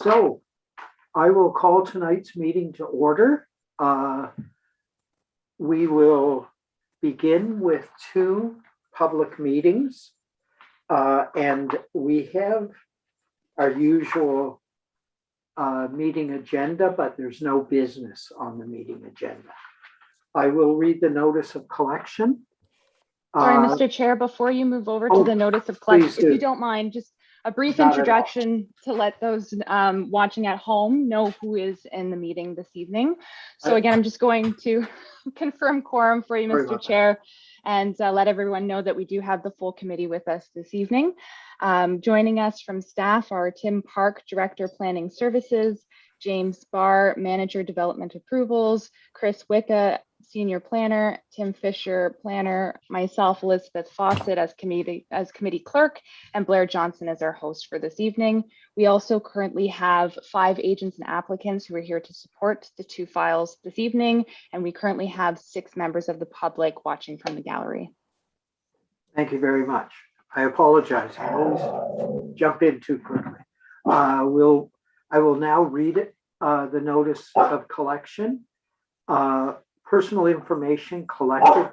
So I will call tonight's meeting to order. We will begin with two public meetings. And we have our usual meeting agenda, but there's no business on the meeting agenda. I will read the notice of collection. Sorry, Mr. Chair, before you move over to the notice of collection, if you don't mind, just a brief introduction to let those watching at home know who is in the meeting this evening. So again, I'm just going to confirm quorum for you, Mr. Chair, and let everyone know that we do have the full committee with us this evening. Joining us from staff are Tim Park, Director, Planning Services, James Barr, Manager, Development Approvals, Chris Wicca, Senior Planner, Tim Fisher, Planner, myself, Elizabeth Fawcett as committee clerk, and Blair Johnson as our host for this evening. We also currently have 5 agents and applicants who are here to support the 2 files this evening, and we currently have 6 members of the public watching from the gallery. Thank you very much. I apologize. I always jump in too quickly. I will now read it, the notice of collection. Personal information collected.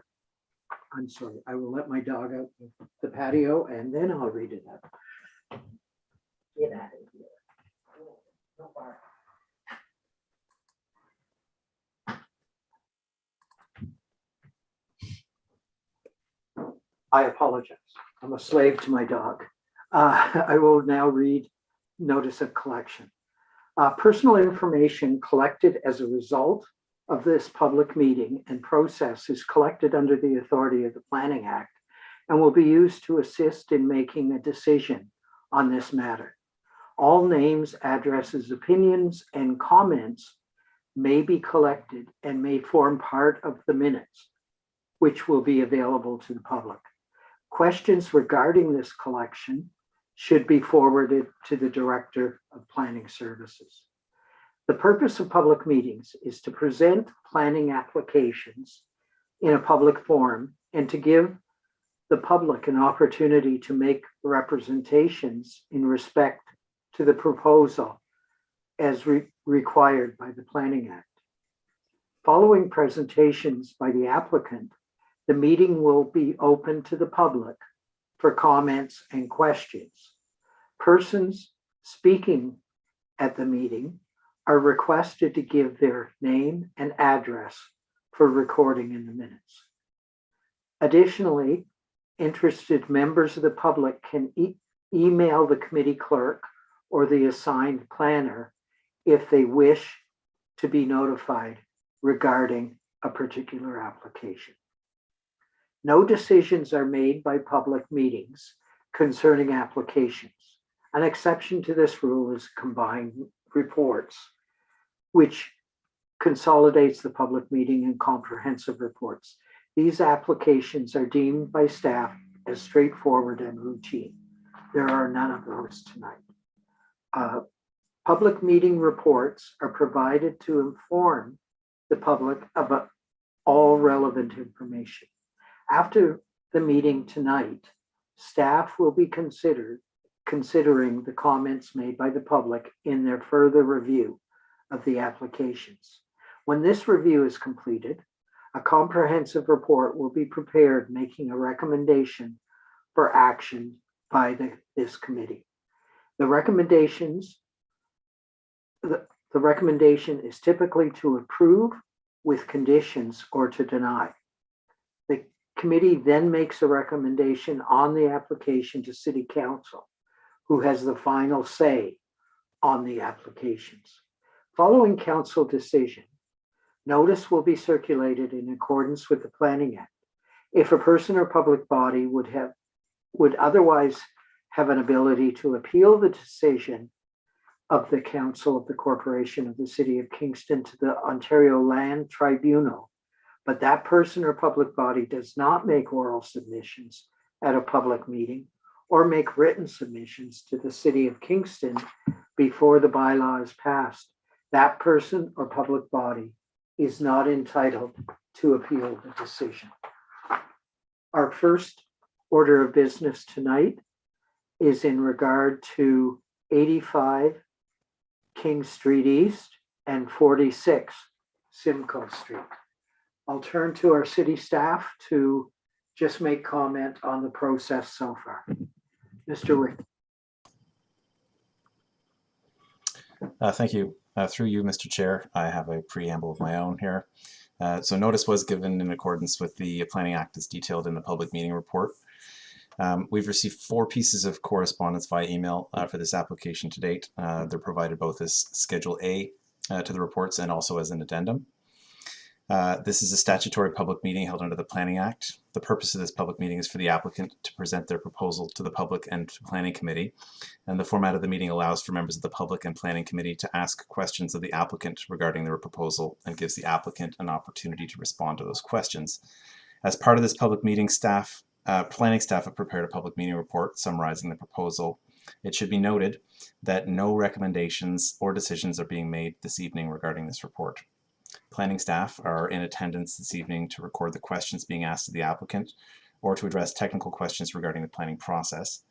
I'm sorry, I will let my dog out the patio and then I'll read it out. Get out of here. No bark. I apologize. I'm a slave to my dog. I will now read notice of collection. Personal information collected as a result of this public meeting and process is collected under the authority of the Planning Act and will be used to assist in making a decision on this matter. All names, addresses, opinions, and comments may be collected and may form part of the minutes, which will be available to the public. Questions regarding this collection should be forwarded to the Director of Planning Services. The purpose of public meetings is to present planning applications in a public forum and to give the public an opportunity to make representations in respect to the proposal as required by the Planning Act. Following presentations by the applicant, the meeting will be open to the public for comments and questions. Persons speaking at the meeting are requested to give their name and address for recording in the minutes. Additionally, interested members of the public can email the committee clerk or the assigned planner if they wish to be notified regarding a particular application. No decisions are made by public meetings concerning applications. An exception to this rule is combined reports, which consolidates the public meeting and comprehensive reports. These applications are deemed by staff as straightforward and routine. There are none of those tonight. Public meeting reports are provided to inform the public about all relevant information. After the meeting tonight, staff will be considering the comments made by the public in their further review of the applications. When this review is completed, a comprehensive report will be prepared making a recommendation for action by this committee. The recommendation is typically to approve with conditions or to deny. The committee then makes a recommendation on the application to City Council, who has the final say on the applications. Following council decision, notice will be circulated in accordance with the Planning Act. If a person or public body would otherwise have an ability to appeal the decision of the Council of the Corporation of the City of Kingston to the Ontario Land Tribunal, but that person or public body does not make oral submissions at a public meeting or make written submissions to the City of Kingston before the bylaw is passed, that person or public body is not entitled to appeal the decision. Our first order of business tonight is in regard to 85 King Street East and 46 Simcoe Street. I'll turn to our city staff to just make comment on the process so far. Mr. Wick. Thank you. Through you, Mr. Chair, I have a preamble of my own here. So notice was given in accordance with the Planning Act as detailed in the public meeting report. We've received 4 pieces of correspondence via email for this application to date. They're provided both as Schedule A to the reports and also as an addendum. This is a statutory public meeting held under the Planning Act. The purpose of this public meeting is for the applicant to present their proposal to the public and to Planning Committee. And the format of the meeting allows for members of the public and Planning Committee to ask questions of the applicant regarding their proposal and gives the applicant an opportunity to respond to those questions. As part of this public meeting, planning staff have prepared a public meeting report summarizing the proposal. It should be noted that no recommendations or decisions are being made this evening regarding this report. Planning staff are in attendance this evening to record the questions being asked of the applicant or to address technical questions regarding the planning process.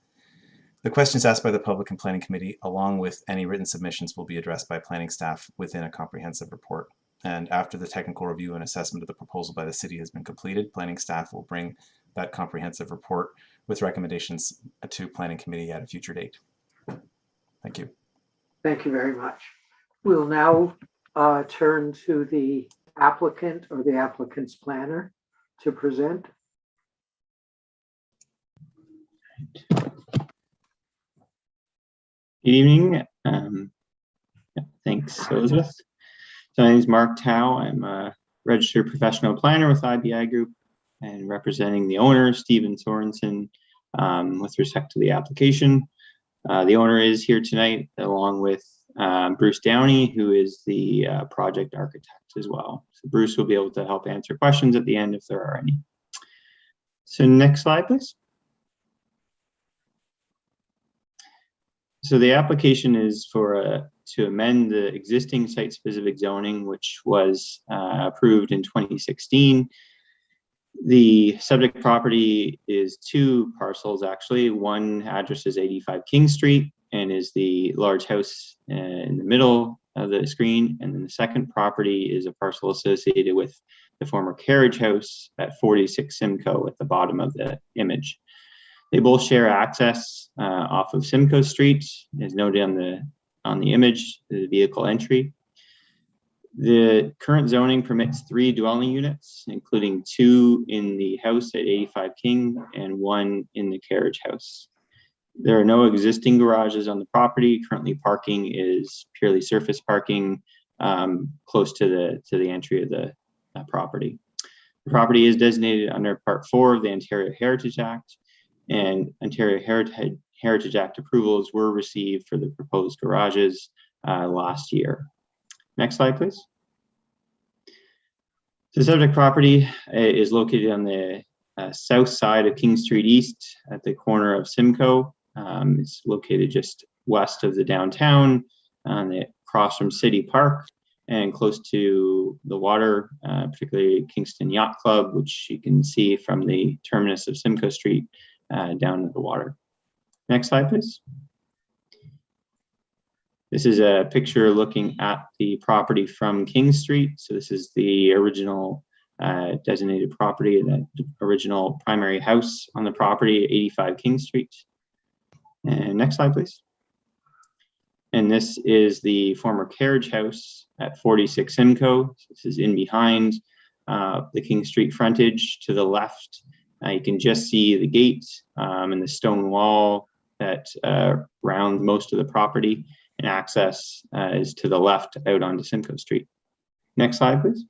The questions asked by the Public and Planning Committee, along with any written submissions, will be addressed by planning staff within a comprehensive report. And after the technical review and assessment of the proposal by the city has been completed, planning staff will bring that comprehensive report with recommendations to Planning Committee at a future date. Thank you. Thank you very much. We'll now turn to the applicant or the applicant's planner to present. Good evening. Thanks, Elizabeth. So my name is Mark Tao. I'm a registered professional planner with IBI Group and representing the owner, Stephen Sorensen, with respect to the application. The owner is here tonight along with Bruce Downey, who is the project architect as well. So Bruce will be able to help answer questions at the end if there are any. So next slide, please. So the application is for to amend the existing site-specific zoning, which was approved in 2016. The subject property is 2 parcels, actually. One address is 85 King Street and is the large house in the middle of the screen. And then the second property is a parcel associated with the former Carriage house at 46 Simcoe at the bottom of the image. They both share access off of Simcoe Street, as noted on the image, the vehicle entry. The current zoning permits 3 dwelling units, including 2 in the house at 85 King and 1 in the Carriage house. There are no existing garages on the property. Currently, parking is purely surface parking close to the entry of the property. The property is designated under Part 4 of the Ontario Heritage Act, and Ontario Heritage Act approvals were received for the proposed garages last year. Next slide, please. The subject property is located on the south side of King Street East at the corner of Simcoe. It's located just west of the downtown, across from City Park and close to the water, particularly Kingston Yacht Club, which you can see from the terminus of Simcoe Street down to the water. Next slide, please. This is a picture looking at the property from King Street. So this is the original designated property, the original primary house on the property, 85 King Street. And next slide, please. And this is the former Carriage house at 46 Simcoe. So this is in behind the King Street frontage to the left. You can just see the gate and the stone wall that rounds most of the property, and access is to the left out onto Simcoe Street. Next slide, please.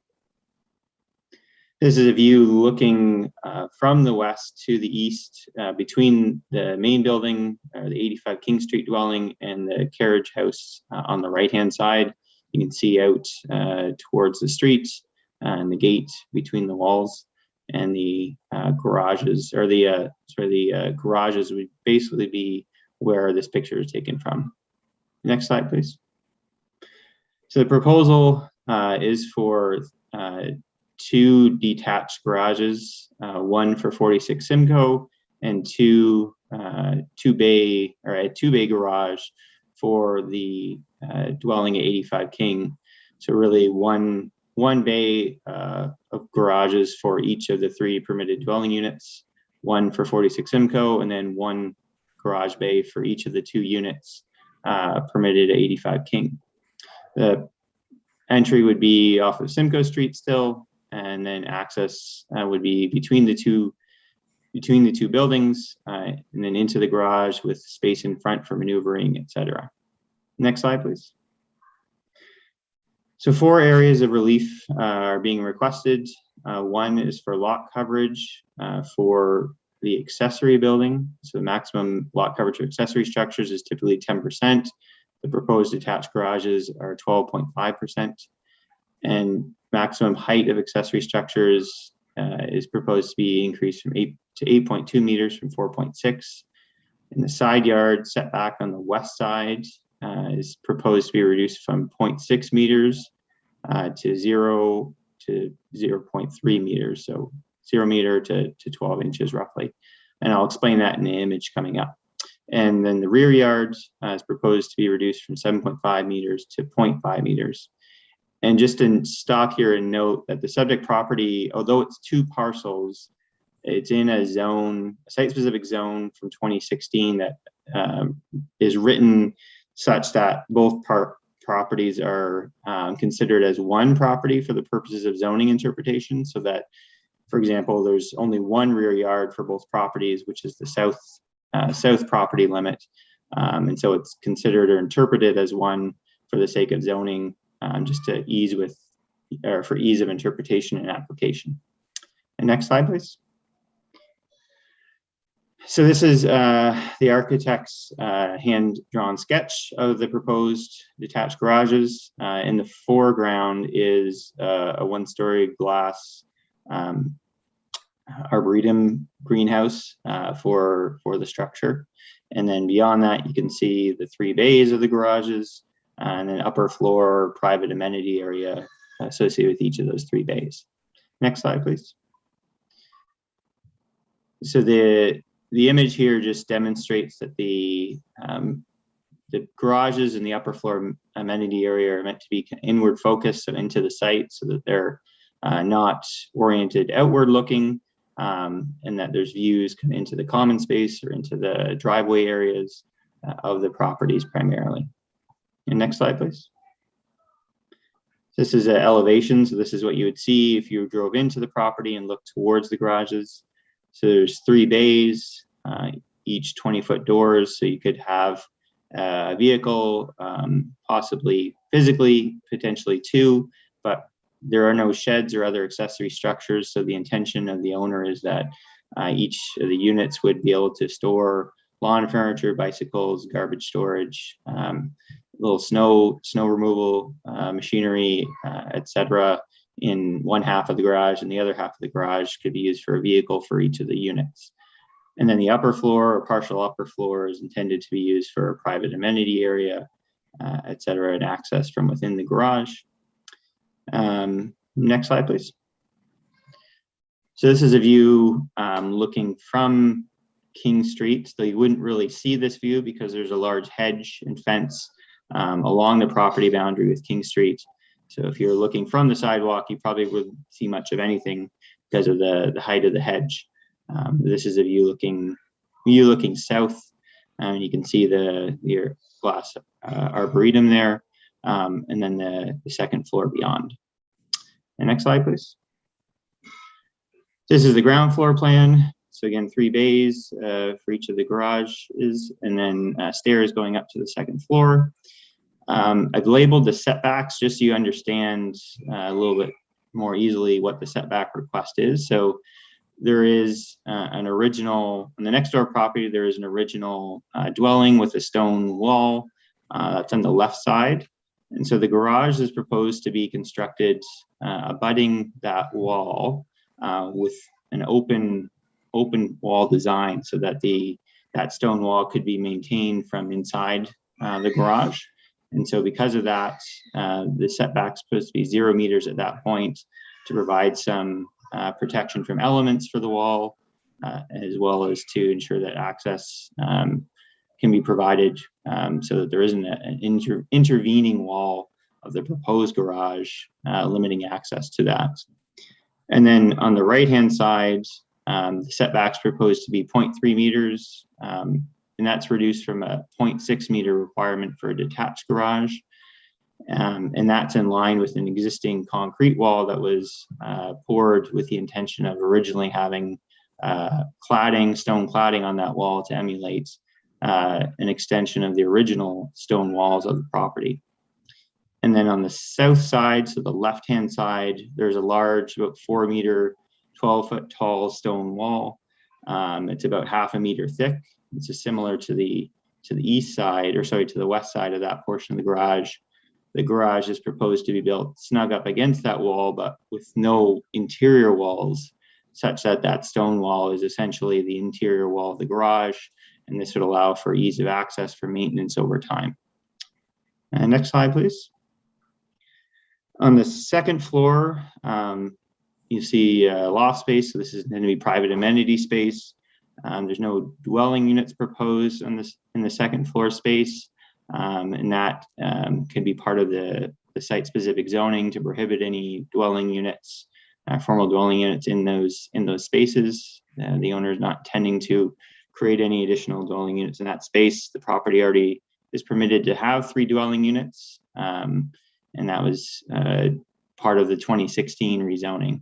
This is a view looking from the west to the east between the main building, the 85 King Street dwelling, and the Carriage house on the right-hand side. You can see out towards the street and the gate between the walls, and the garages, or the garages would basically be where this picture is taken from. Next slide, please. So the proposal is for 2 detached garages, one for 46 Simcoe and a two-bay garage for the dwelling at 85 King. So really one bay of garages for each of the 3 permitted dwelling units, 1 for 46 Simcoe, and then 1 garage bay for each of the 2 units permitted at 85 King. The entry would be off of Simcoe Street still, and then access would be between the two buildings, and then into the garage with space in front for maneuvering, etc. Next slide, please. So 4 areas of relief are being requested. 1 is for lot coverage for the accessory building. So the maximum lot coverage of accessory structures is typically 10%. The proposed detached garages are 12.5%. And maximum height of accessory structures is proposed to be increased from 8 to 8.2 meters from 4.6. And the side yard setback on the west side is proposed to be reduced from 0.6 meters to 0 to 0.3 meters. So 0 meter to 12 inches roughly. And I'll explain that in the image coming up. And then the rear yard is proposed to be reduced from 7.5 meters to 0.5 meters. And just to stop here and note that the subject property, although it's 2 parcels, it's in a zone, a site-specific zone from 2016 that is written such that both properties are considered as one property for the purposes of zoning interpretation. So that, for example, there's only 1 rear yard for both properties, which is the south property limit. And so it's considered or interpreted as one for the sake of zoning, just to for ease of interpretation and application. And next slide, please. So this is the architect's hand-drawn sketch of the proposed detached garages. In the foreground is a 1-story glass arboretum greenhouse for the structure. And then beyond that, you can see the 3 bays of the garages and an upper floor private amenity area associated with each of those 3 bays. Next slide, please. So the image here just demonstrates that the garages in the upper floor amenity area are meant to be inward focused, so into the site, so that they're not oriented outward looking, and that there's views into the common space or into the driveway areas of the properties primarily. And next slide, please. This is an elevation, so this is what you would see if you drove into the property and looked towards the garages. So there's 3 bays, each 20-foot doors, so you could have a vehicle, possibly physically, potentially 2, but there are no sheds or other accessory structures. So the intention of the owner is that each of the units would be able to store lawn furniture, bicycles, garbage storage, little snow removal machinery, etc. in one half of the garage, and the other half of the garage could be used for a vehicle for each of the units. And then the upper floor or partial upper floor is intended to be used for a private amenity area, etc., and access from within the garage. Next slide, please. So this is a view looking from King Street. So you wouldn't really see this view because there's a large hedge and fence along the property boundary with King Street. So if you're looking from the sidewalk, you probably wouldn't see much of anything because of the height of the hedge. This is a view looking south, and you can see your glass arboretum there, and then the second floor beyond. And next slide, please. This is the ground floor plan. So again, 3 bays for each of the garages, and then stairs going up to the second floor. I've labeled the setbacks just so you understand a little bit more easily what the setback request is. So there is an original, on the next door property, there is an original dwelling with a stone wall that's on the left side. And so the garage is proposed to be constructed abutting that wall with an open wall design, so that that stone wall could be maintained from inside the garage. And so because of that, the setback's supposed to be 0 meters at that point to provide some protection from elements for the wall, as well as to ensure that access can can be provided so that there isn't an intervening wall of the proposed garage limiting access to that. And then on the right-hand side, the setbacks proposed to be 0.3 meters, and that's reduced from a 0.6 meter requirement for a detached garage. And that's in line with an existing concrete wall that was poured with the intention of originally having cladding, stone cladding on that wall to emulate an extension of the original stone walls of the property. And then on the south side, so the left-hand side, there's a large, about 4 meter, 12-foot tall stone wall. It's about 0.5 meter thick. It's just similar to the east side, or sorry, to the west side of that portion of the garage. The garage is proposed to be built snug up against that wall, but with no interior walls, such that that stone wall is essentially the interior wall of the garage, and this would allow for ease of access for maintenance over time. And next slide, please. On the second floor, you see loft space. So this is going to be private amenity space. There's no dwelling units proposed on this in the second floor space, and that can be part of the site-specific zoning to prohibit any dwelling units, formal dwelling units in those spaces. The owner is not intending to create any additional dwelling units in that space. The property already is permitted to have 3 dwelling units, and that was part of the 2016 rezoning.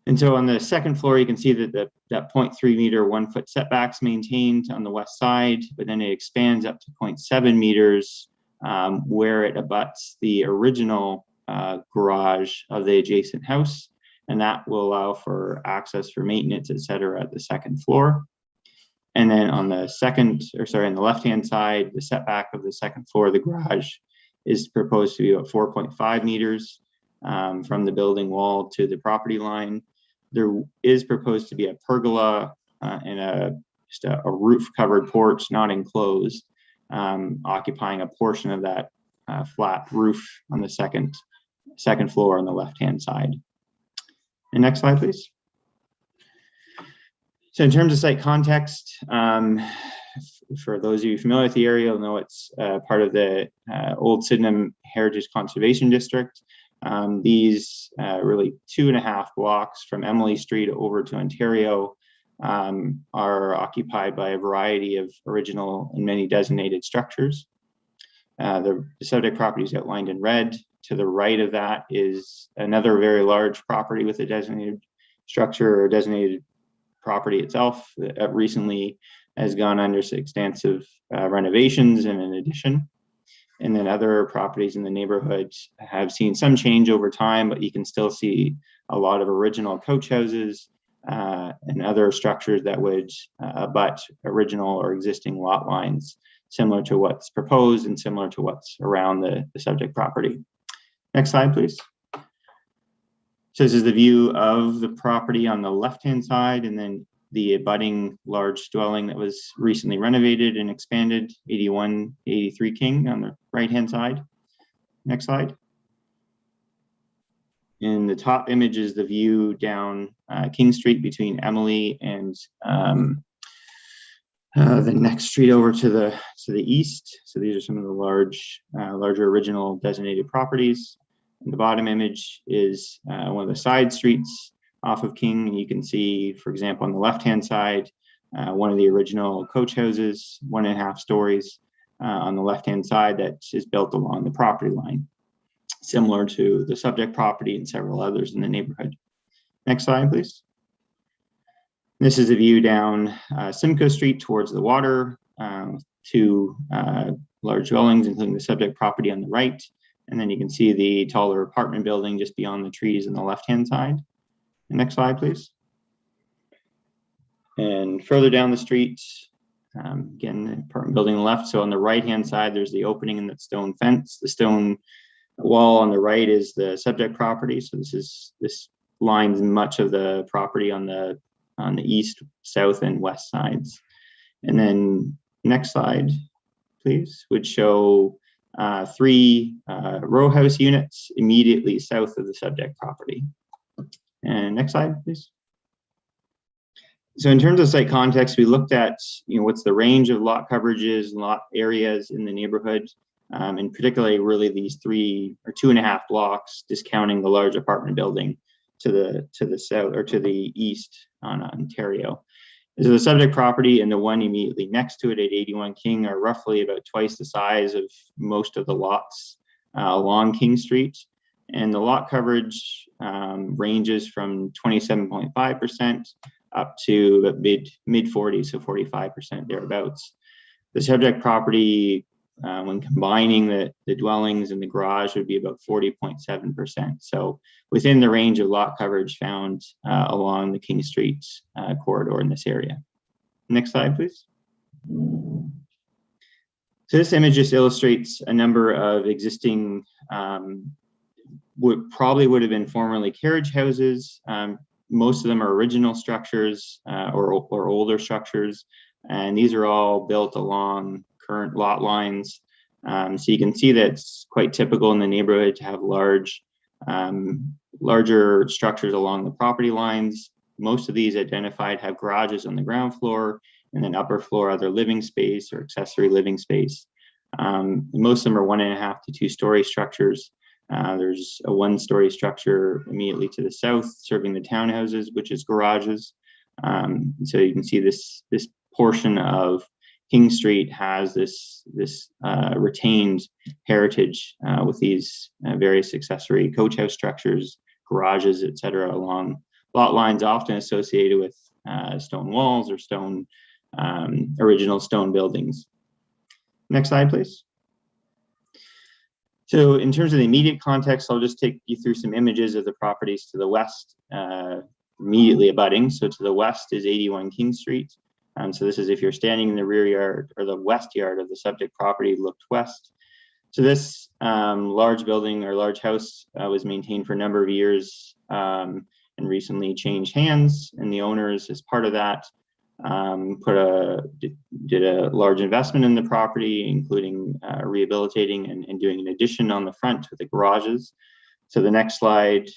And so on the second floor, you can see that that 0.3 meter 1 foot setbacks maintained on the west side, but then it expands up to 0.7 meters where it abuts the original garage of the adjacent house, and that will allow for access for maintenance, et cetera, at the second floor. And then on the on the left-hand side, the setback of the second floor of the garage is proposed to be about 4.5 meters from the building wall to the property line. There is proposed to be a pergola and just a roof-covered porch, not enclosed, occupying a portion of that flat roof on the second floor on the left-hand side. And next slide, please. So in terms of site context, for those of you familiar with the area, you'll know it's part of the Old Sydenham Heritage Conservation District. These really 2.5 blocks from Emily Street over to Ontario are occupied by a variety of original and many designated structures. The subject property is outlined in red. To the right of that is another very large property with a designated structure or designated property itself that recently has gone under extensive renovations and an addition. And then other properties in the neighborhood have seen some change over time, but you can still see a lot of original coach houses and other structures that would abut original or existing lot lines, similar to what's proposed and similar to what's around the subject property. Next slide, please. So this is the view of the property on the left-hand side, and then the abutting large dwelling that was recently renovated and expanded, 8183 King on the right-hand side. Next slide. In the top image is the view down King Street between Emily and the next street over to the east. So these are some of the larger original designated properties. And the bottom image is one of the side streets off of King, and you can see, for example, on the left-hand side, one of the original coach houses, 1.5 stories on the left-hand side that is built along the property line, similar to the subject property and several others in the neighborhood. Next slide, please. This is a view down Simcoe Street towards the water, 2 large dwellings, including the subject property on the right. And then you can see the taller apartment building just beyond the trees on the left-hand side. And next slide, please. And further down the street, again, the apartment building on the left. So on the right-hand side, there's the opening in that stone fence. The stone wall on the right is the subject property. So this lines much of the property on the east, south, and west sides. And then next slide, please, would show 3 row house units immediately south of the subject property. And next slide, please. So in terms of site context, we looked at, what's the range of lot coverages, lot areas in the neighborhood, and particularly really these 3 or 2.5 blocks, discounting the large apartment building to the south or to the east on Ontario. So the subject property and the one immediately next to it at 81 King are roughly about twice the size of most of the lots along King Street. And the lot coverage ranges from 27.5% up to mid 40s, so 45% thereabouts. The subject property, when combining the dwellings and the garage, would be about 40.7%. So within the range of lot coverage found along the King Street corridor in this area. Next slide, please. So this image just illustrates a number of existing would have been formerly carriage houses. Most of them are original structures or older structures, and these are all built along current lot lines. So you can see that it's quite typical in the neighborhood to have larger structures along the property lines. Most of these identified have garages on the ground floor, and then upper floor other living space or accessory living space. Most of them are 1.5 to 2-story structures. There's a 1-story structure immediately to the south serving the townhouses, which is garages. So you can see this portion of King Street has this retained heritage with these various accessory coach house structures, garages, etc., along lot lines, often associated with stone walls or original stone buildings. Next slide, please. So in terms of the immediate context, I'll just take you through some images of the properties to the west, immediately abutting. So to the west is 81 King Street. So this is if you're standing in the rear yard or the west yard of the subject property, looked west. So this large building or large house was maintained for a number of years and recently changed hands. And the owners, as part of that, did a large investment in the property, including rehabilitating and doing an addition on the front with the garages. So the next slide,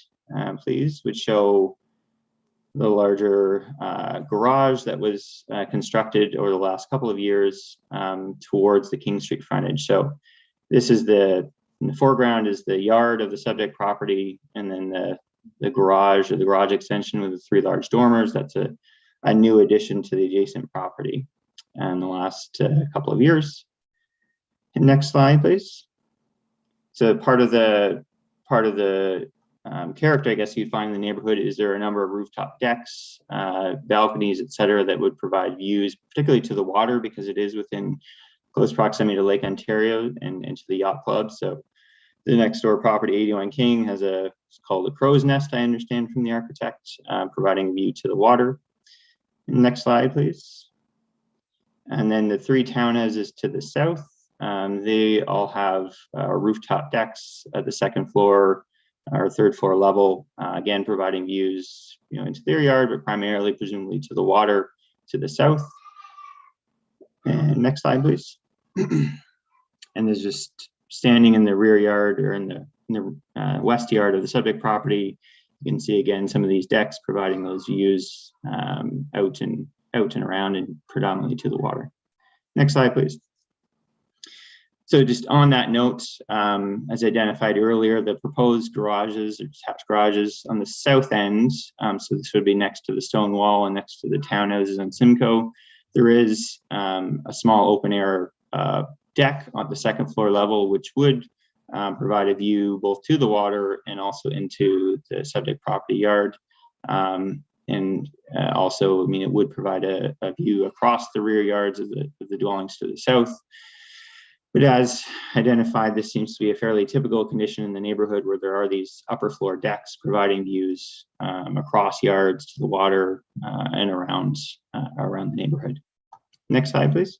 please, would show the larger garage that was constructed over the last couple of years towards the King Street frontage. So this is in the foreground is the yard of the subject property, and then the garage or the garage extension with the 3 large dormers. That's a new addition to the adjacent property in the last couple of years. And next slide, please. So part of the character, I guess, you'd find in the neighborhood is there are a number of rooftop decks, balconies, etc., that would provide views, particularly to the water, because it is within close proximity to Lake Ontario and to the yacht club. So the next door property, 81 King, has it's called a crow's nest, I understand from the architect, providing a view to the water. Next slide, please. And then the 3 townhouses to the south, they all have rooftop decks at the second floor or third floor level, again, providing views into their yard, but primarily, presumably, to the water to the south. And next slide, please. And there's just standing in the rear yard or in the west yard of the subject property. You can see again some of these decks providing those views out and around and predominantly to the water. Next slide, please. So just on that note, as identified earlier, the proposed garages or detached garages on the south end, so this would be next to the stone wall and next to the townhouses on Simcoe, there is a small open air deck on the second floor level, which would provide a view both to the water and also into the subject property yard. And also, it would provide a view across the rear yards of the dwellings to the south. But as identified, this seems to be a fairly typical condition in the neighborhood where there are these upper floor decks providing views across yards to the water and around the neighborhood. Next slide, please.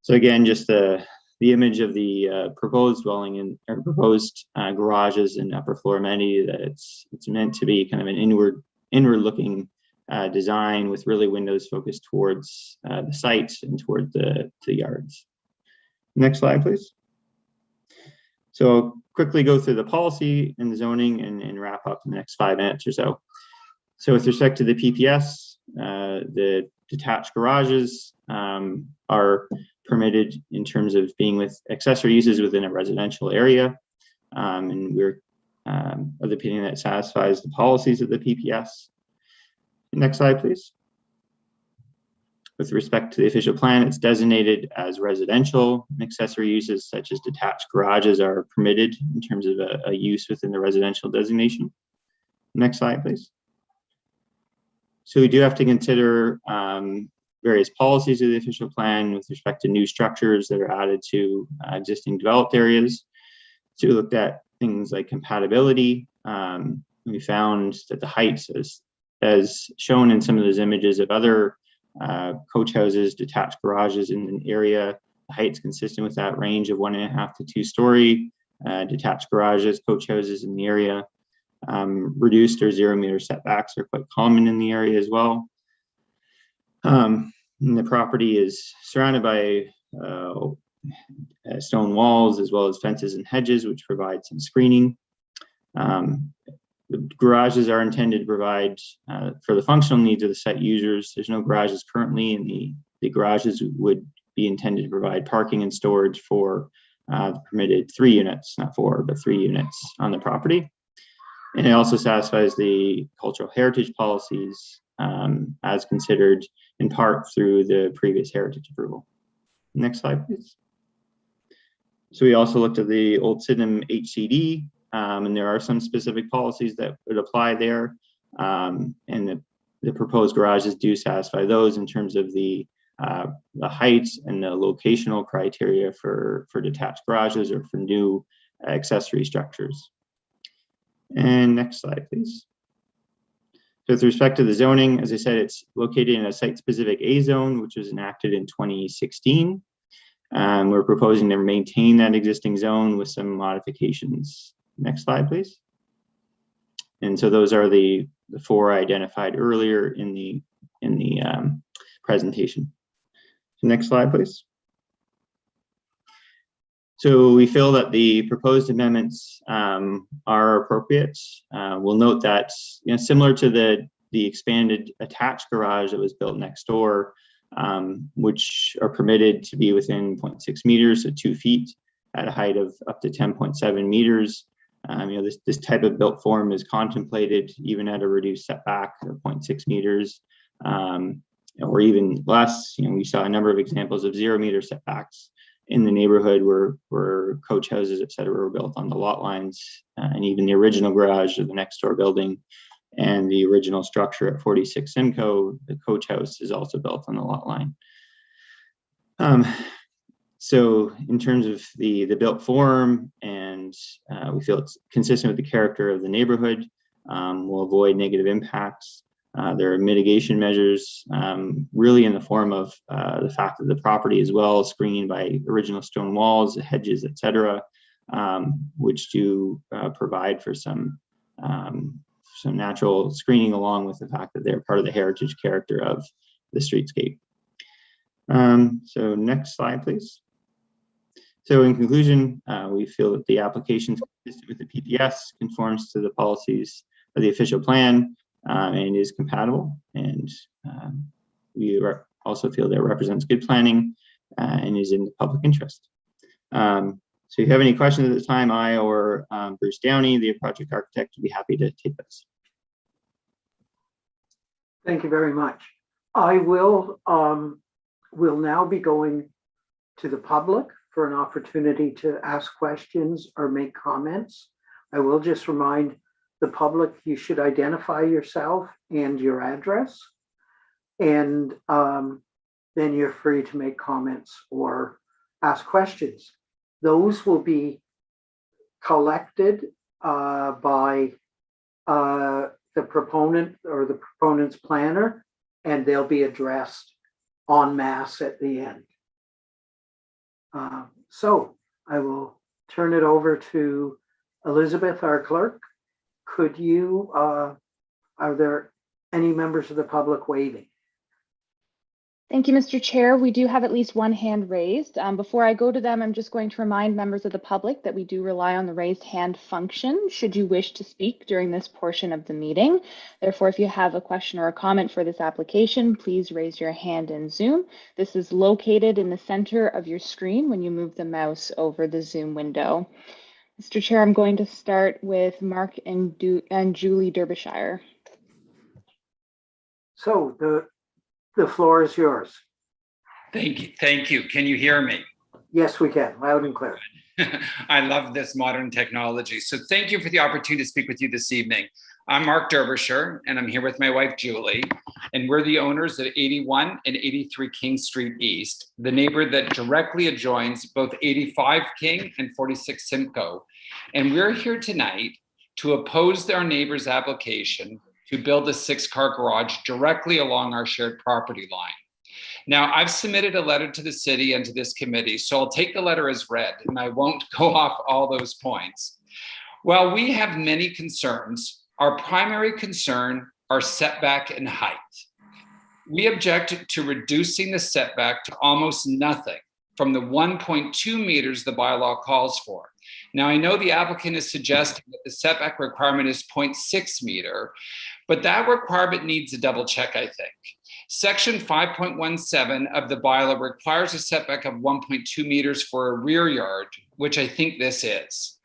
So again, just the image of the proposed dwelling or proposed garages and upper floor amenity. That it's meant to be kind of an inward looking design with really windows focused towards the site and toward the yards. Next slide, please. So I'll quickly go through the policy and the zoning and wrap up in the next 5 minutes or so. So with respect to the PPS, the detached garages are permitted in terms of being with accessory uses within a residential area. And we're of the opinion that satisfies the policies of the PPS. Next slide, please. With respect to the official plan, it's designated as residential. Accessory uses such as detached garages are permitted in terms of a use within the residential designation. Next slide, please. So we do have to consider various policies of the official plan with respect to new structures that are added to existing developed areas. So we looked at things like compatibility. We found that the heights, as shown in some of those images of other coach houses, detached garages in an area, the height's consistent with that range of 1.5 to 2 story. Detached garages, coach houses in the area. Reduced or 0 meter setbacks are quite common in the area as well. And the property is surrounded by stone walls as well as fences and hedges, which provide some screening. The garages are intended to provide for the functional needs of the site users. There's no garages currently, and the garages would be intended to provide parking and storage for the permitted 3 units, not 4, but 3 units on the property. And it also satisfies the cultural heritage policies as considered in part through the previous heritage approval. Next slide, please. So we also looked at the Old Sydenham HCD, and there are some specific policies that would apply there. And the proposed garages do satisfy those in terms of the heights and the locational criteria for detached garages or for new accessory structures. And next slide, please. So with respect to the zoning, as I said, it's located in a site-specific A zone, which was enacted in 2016. We're proposing to maintain that existing zone with some modifications. Next slide, please. And so those are the 4 identified earlier in the presentation. Next slide, please. So we feel that the proposed amendments are appropriate. We'll note that, similar to the expanded attached garage that was built next door, which are permitted to be within 0.6 meters, so 2 feet at a height of up to 10.7 meters. This type of built form is contemplated even at a reduced setback of 0.6 meters, or even less. We saw a number of examples of 0 meter setbacks in the neighborhood where coach houses, et cetera, were built on the lot lines, and even the original garage of the next door building and the original structure at 46 Simcoe, the coach house, is also built on the lot line. So in terms of the built form, and we feel it's consistent with the character of the neighborhood, will avoid negative impacts. There are mitigation measures really in the form of the fact that the property is well screened by original stone walls, hedges, et cetera, which do provide for some natural screening, along with the fact that they're part of the heritage character of the streetscape. So next slide, please. So in conclusion, we feel that the application is consistent with the PPS, conforms to the policies of the official plan, and is compatible. And we also feel that it represents good planning and is in the public interest. So if you have any questions at this time, I or Bruce Downey, the project architect, would be happy to take this. Thank you very much. I will now be going to the public for an opportunity to ask questions or make comments. I will just remind the public you should identify yourself and your address, and then you're free to make comments or ask questions. Those will be collected by the proponent or the proponent's planner, and they'll be addressed en masse at the end. So I will turn it over to Elizabeth, our clerk. Could you, are there any members of the public waiting? Thank you, Mr. Chair. We do have at least one hand raised. Before I go to them, I'm just going to remind members of the public that we do rely on the raised hand function should you wish to speak during this portion of the meeting. Therefore, if you have a question or a comment for this application, please raise your hand in Zoom. This is located in the center of your screen when you move the mouse over the Zoom window. Mr. Chair, I'm going to start with Mark and Julie Derbyshire. So the floor is yours. Thank you. Thank you. Can you hear me? Yes, we can, loud and clear. I love this modern technology. So thank you for the opportunity to speak with you this evening. I'm Mark Derbyshire, and I'm here with my wife, Julie, and we're the owners of 81 and 83 King Street East, the neighbor that directly adjoins both 85 King and 46 Simcoe. And we're here tonight to oppose our neighbor's application to build a 6-car garage directly along our shared property line. Now, I've submitted a letter to the city and to this committee, so I'll take the letter as read, and I won't go off all those points. While we have many concerns, our primary concern are setback and height. We object to reducing the setback to almost nothing from the 1.2 meters the bylaw calls for. Now, I know the applicant is suggesting that the setback requirement is 0.6 meter, but that requirement needs a double check, I think. Section 5.17 of the bylaw requires a setback of 1.2 meters for a rear yard, which I think this is.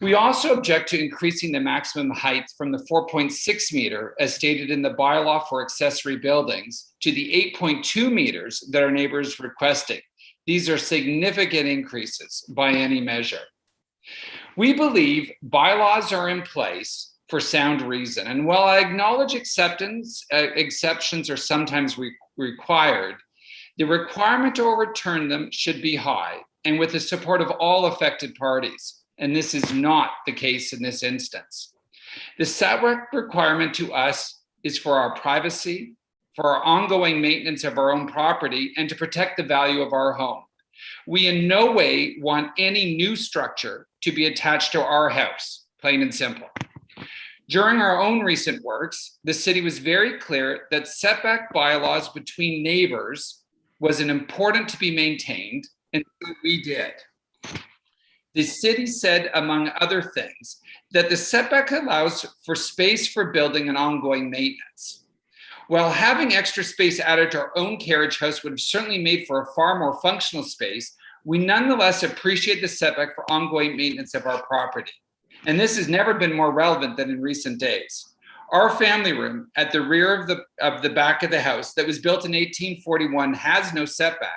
We also object to increasing the maximum height from the 4.6 meter, as stated in the bylaw for accessory buildings, to the 8.2 meters that our neighbor is requesting. These are significant increases by any measure. We believe bylaws are in place for sound reason. And while I acknowledge exceptions are sometimes required, the requirement to overturn them should be high and with the support of all affected parties. And this is not the case in this instance. The setback requirement to us is for our privacy, for our ongoing maintenance of our own property, and to protect the value of our home. We in no way want any new structure to be attached to our house, plain and simple. During our own recent works, the city was very clear that setback bylaws between neighbors was important to be maintained, and so we did. The city said, among other things, that the setback allows for space for building and ongoing maintenance. While having extra space added to our own carriage house would have certainly made for a far more functional space, we nonetheless appreciate the setback for ongoing maintenance of our property. And this has never been more relevant than in recent days. Our family room at the rear of the back of the house that was built in 1841 has no setback,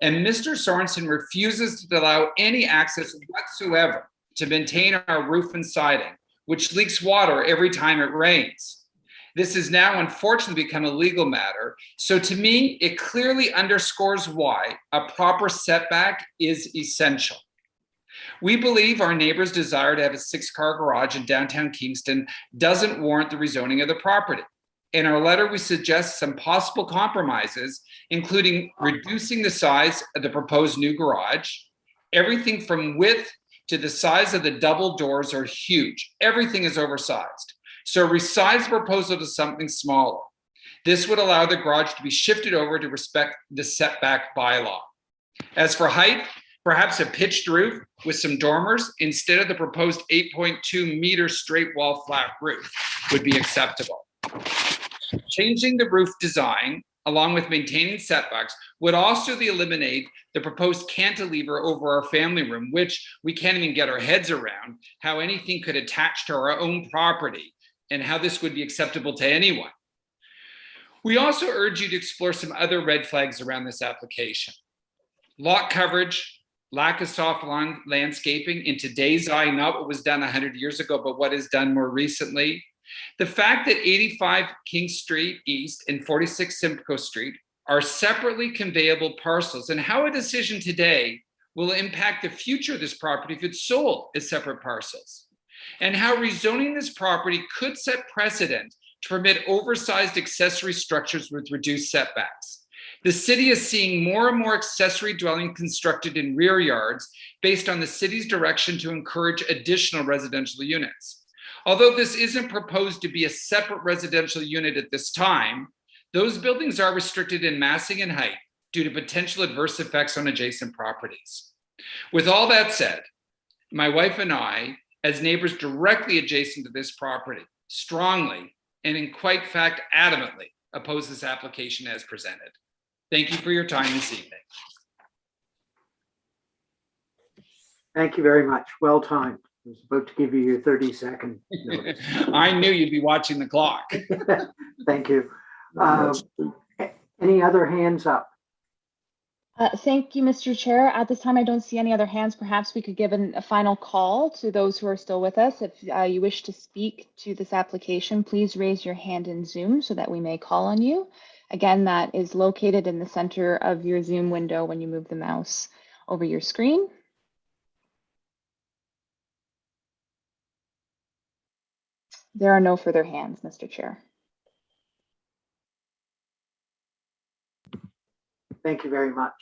and Mr. Sorensen refuses to allow any access whatsoever to maintain our roof and siding, which leaks water every time it rains. This has now unfortunately become a legal matter. So to me, it clearly underscores why a proper setback is essential. We believe our neighbor's desire to have a 6-car garage in downtown Kingston doesn't warrant the rezoning of the property. In our letter, we suggest some possible compromises, including reducing the size of the proposed new garage. Everything from width to the size of the double doors are huge. Everything is oversized. So resize the proposal to something smaller. This would allow the garage to be shifted over to respect the setback bylaw. As for height, perhaps a pitched roof with some dormers instead of the proposed 8.2 meter straight wall flat roof would be acceptable. Changing the roof design, along with maintaining setbacks, would also eliminate the proposed cantilever over our family room, which we can't even get our heads around how anything could attach to our own property and how this would be acceptable to anyone. We also urge you to explore some other red flags around this application. Lot coverage, lack of soft lawn landscaping, in today's eye, not what was done 100 years ago, but what is done more recently. The fact that 85 King Street East and 46 Simcoe Street are separately conveyable parcels, and how a decision today will impact the future of this property if it's sold as separate parcels, and how rezoning this property could set precedent to permit oversized accessory structures with reduced setbacks. The city is seeing more and more accessory dwellings constructed in rear yards based on the city's direction to encourage additional residential units. Although this isn't proposed to be a separate residential unit at this time, Those buildings are restricted in massing and height due to potential adverse effects on adjacent properties. With all that said, my wife and I, as neighbors directly adjacent to this property, strongly and in quite fact adamantly oppose this application as presented. Thank you for your time this evening. Thank you very much. Well timed. I was about to give you your 30-second notice. I knew you'd be watching the clock. Thank you. Any other hands up? Thank you, Mr. Chair. At this time, I don't see any other hands. Perhaps we could give a final call to those who are still with us. If you wish to speak to this application, please raise your hand in Zoom so that we may call on you. Again, that is located in the center of your Zoom window when you move the mouse over your screen. There are no further hands, Mr. Chair. Thank you very much.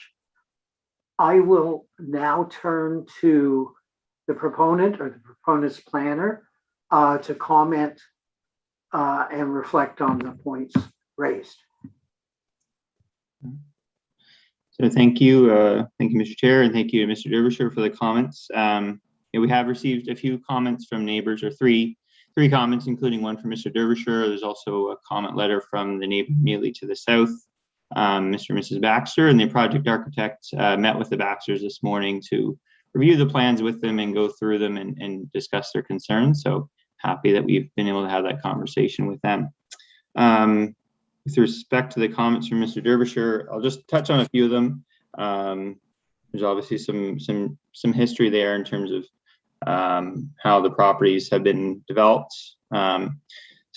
I will now turn to the proponent or the proponent's planner to comment and reflect on the points raised. So thank you, Mr. Chair, and thank you to Mr. Derbyshire for the comments. We have received a few comments from neighbors, or three comments, including one from Mr. Derbyshire. There's also a comment letter from the neighbor immediately to the south, Mr. and Mrs. Baxter, and the project architect met with the Baxters this morning to review the plans with them and go through them and discuss their concerns. So happy that we've been able to have that conversation with them. With respect to the comments from Mr. Derbyshire, I'll just touch on a few of them. There's obviously some history there in terms of how the properties have been developed. So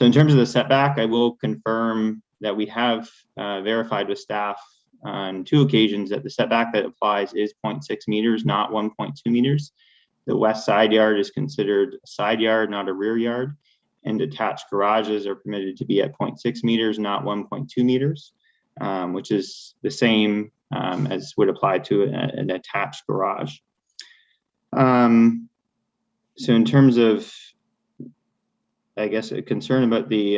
in terms of the setback, I will confirm that we have verified with staff on 2 occasions that the setback that applies is 0.6 meters, not 1.2 meters. The west side yard is considered a side yard, not a rear yard, and detached garages are permitted to be at 0.6 meters, not 1.2 meters, which is the same as would apply to an attached garage. So in terms of, I guess, a concern about the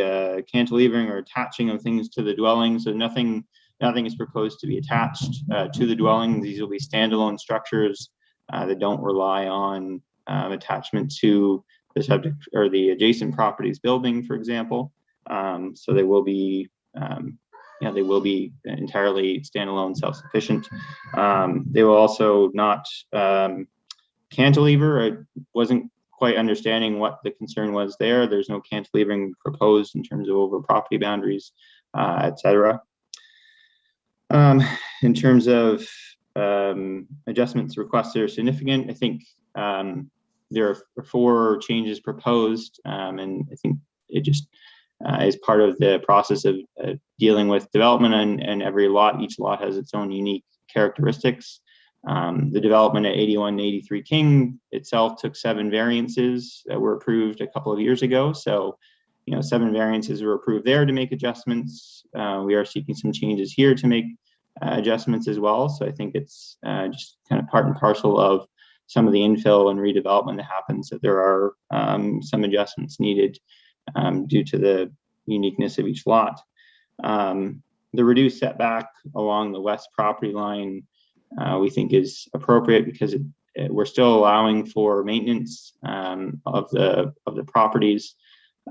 cantilevering or attaching of things to the dwelling, so nothing is proposed to be attached to the dwelling. These will be standalone structures that don't rely on attachment to the subject or the adjacent properties building, for example. So they will be entirely standalone, self-sufficient. They will also not cantilever. I wasn't quite understanding what the concern was there. There's no cantilevering proposed in terms of over property boundaries, etc. In terms of adjustments requests that are significant, I think there are 4 changes proposed, and I think it just is part of the process of dealing with development, and every lot, each lot has its own unique characteristics. The development at 81 and 83 King itself took 7 variances that were approved a couple of years ago. So, 7 variances were approved there to make adjustments. We are seeking some changes here to make adjustments as well. So I think it's just kind of part and parcel of some of the infill and redevelopment that happens, that there are some adjustments needed due to the uniqueness of each lot. The reduced setback along the west property line we think is appropriate because we're still allowing for maintenance of the properties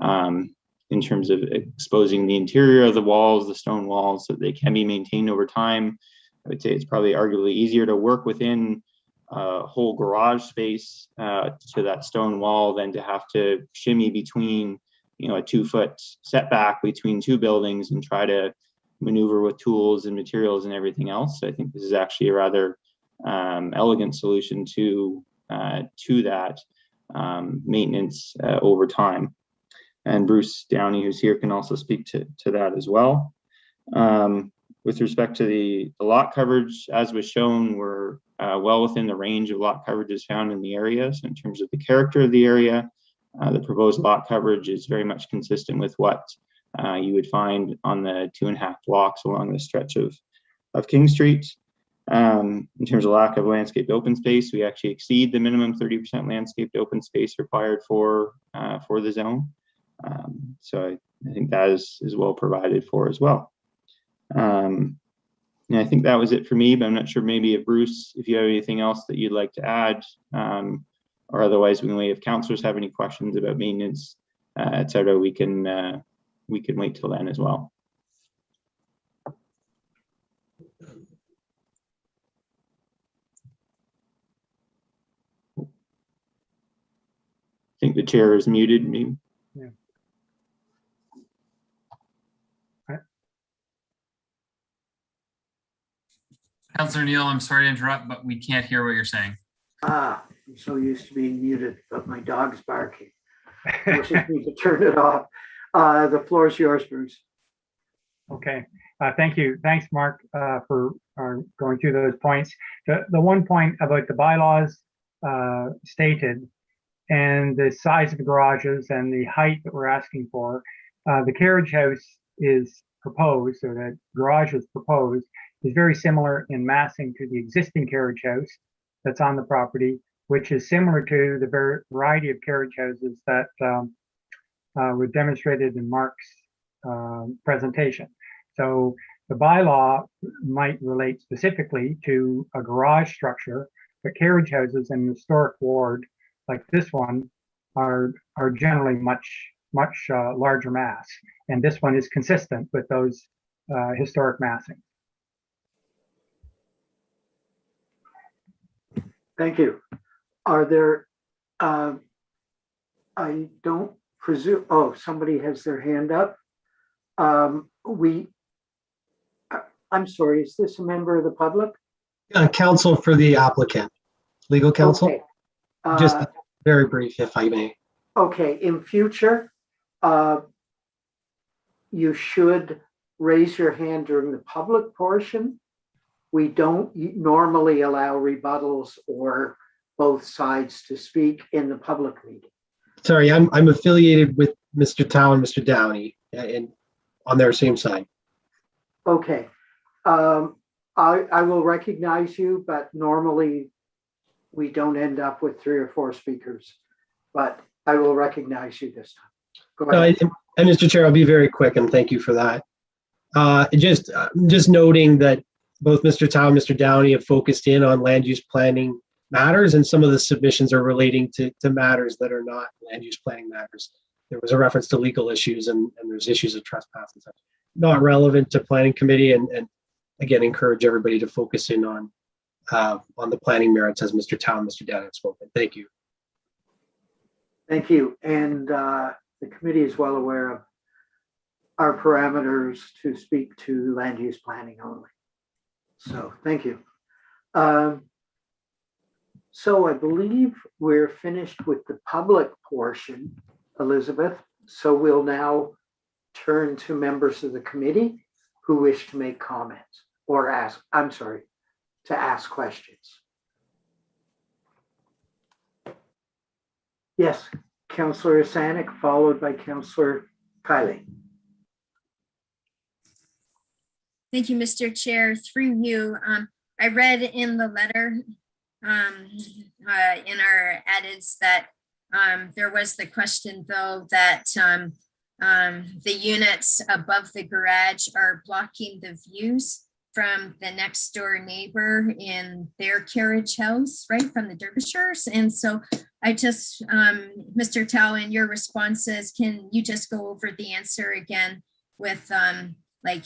in terms of exposing the interior of the walls, the stone walls, so they can be maintained over time. I would say it's probably arguably easier to work within a whole garage space to that stone wall than to have to shimmy between, a 2-foot setback between 2 buildings and try to maneuver with tools and materials and everything else. So I think this is actually a rather elegant solution to that maintenance over time. And Bruce Downey, who's here, can also speak to that as well. With respect to the lot coverage, as was shown, we're well within the range of lot coverages found in the area. So in terms of the character of the area, the proposed lot coverage is very much consistent with what you would find on the 2.5 blocks along the stretch of King Street. In terms of lack of landscaped open space, we actually exceed the minimum 30% landscaped open space required for the zone. So I think that is well provided for as well. And I think that was it for me, but I'm not sure maybe if Bruce, if you have anything else that you'd like to add, or otherwise we can wait if councillors have any questions about maintenance, etc. We can wait till then as well. I think the chair is muted. Maybe. Yeah. Councillor Neal, I'm sorry to interrupt, but we can't hear what you're saying. I'm so used to being muted, but my dog's barking. Forces me to turn it off. The floor is yours, Bruce. Okay, thank you. Thanks, Mark, for going through those points. The one point about the bylaws stated and the size of the garages and the height that we're asking for, the carriage house is proposed, or that garage was proposed, is very similar in massing to the existing carriage house that's on the property, which is similar to the variety of carriage houses that were demonstrated in Mark's presentation. So the bylaw might relate specifically to a garage structure, but carriage houses in the historic ward like this one are generally much larger mass, and this one is consistent with those historic massing. Thank you. Are there, I don't presume, oh, somebody has their hand up. I'm sorry, is this a member of the public? Counsel for the applicant, legal counsel. Okay. Just very brief, if I may. Okay, in future, you should raise your hand during the public portion. We don't normally allow rebuttals or both sides to speak in the public meeting. Sorry, I'm affiliated with Mr. Tao and Mr. Downey, and on their same side. Okay, I will recognize you, but normally we don't end up with 3 or 4 speakers, but I will recognize you this time. Go ahead. And Mr. Chair, I'll be very quick, and thank you for that. Just noting that both Mr. Tao and Mr. Downey have focused in on land use planning matters, and some of the submissions are relating to matters that are not land use planning matters. There was a reference to legal issues, and there's issues of trespass and such. Not relevant to planning committee, and again, encourage everybody to focus in on the planning merits as Mr. Tao and Mr. Downey have spoken. Thank you. Thank you. And the committee is well aware of our parameters to speak to land use planning only. So thank you. So I believe we're finished with the public portion, Elizabeth. So we'll now turn to members of the committee who wish to make comments or to ask questions. Yes, Councillor Sanik, followed by Councillor Kiley. Thank you, Mr. Chair. Through you, I read in the letter in our edits that there was the question, though, that the units above the garage are blocking the views from the next door neighbor in their carriage house, right, from the Derbyshires. And so I just, Mr. Tao, in your responses, can you just go over the answer again with like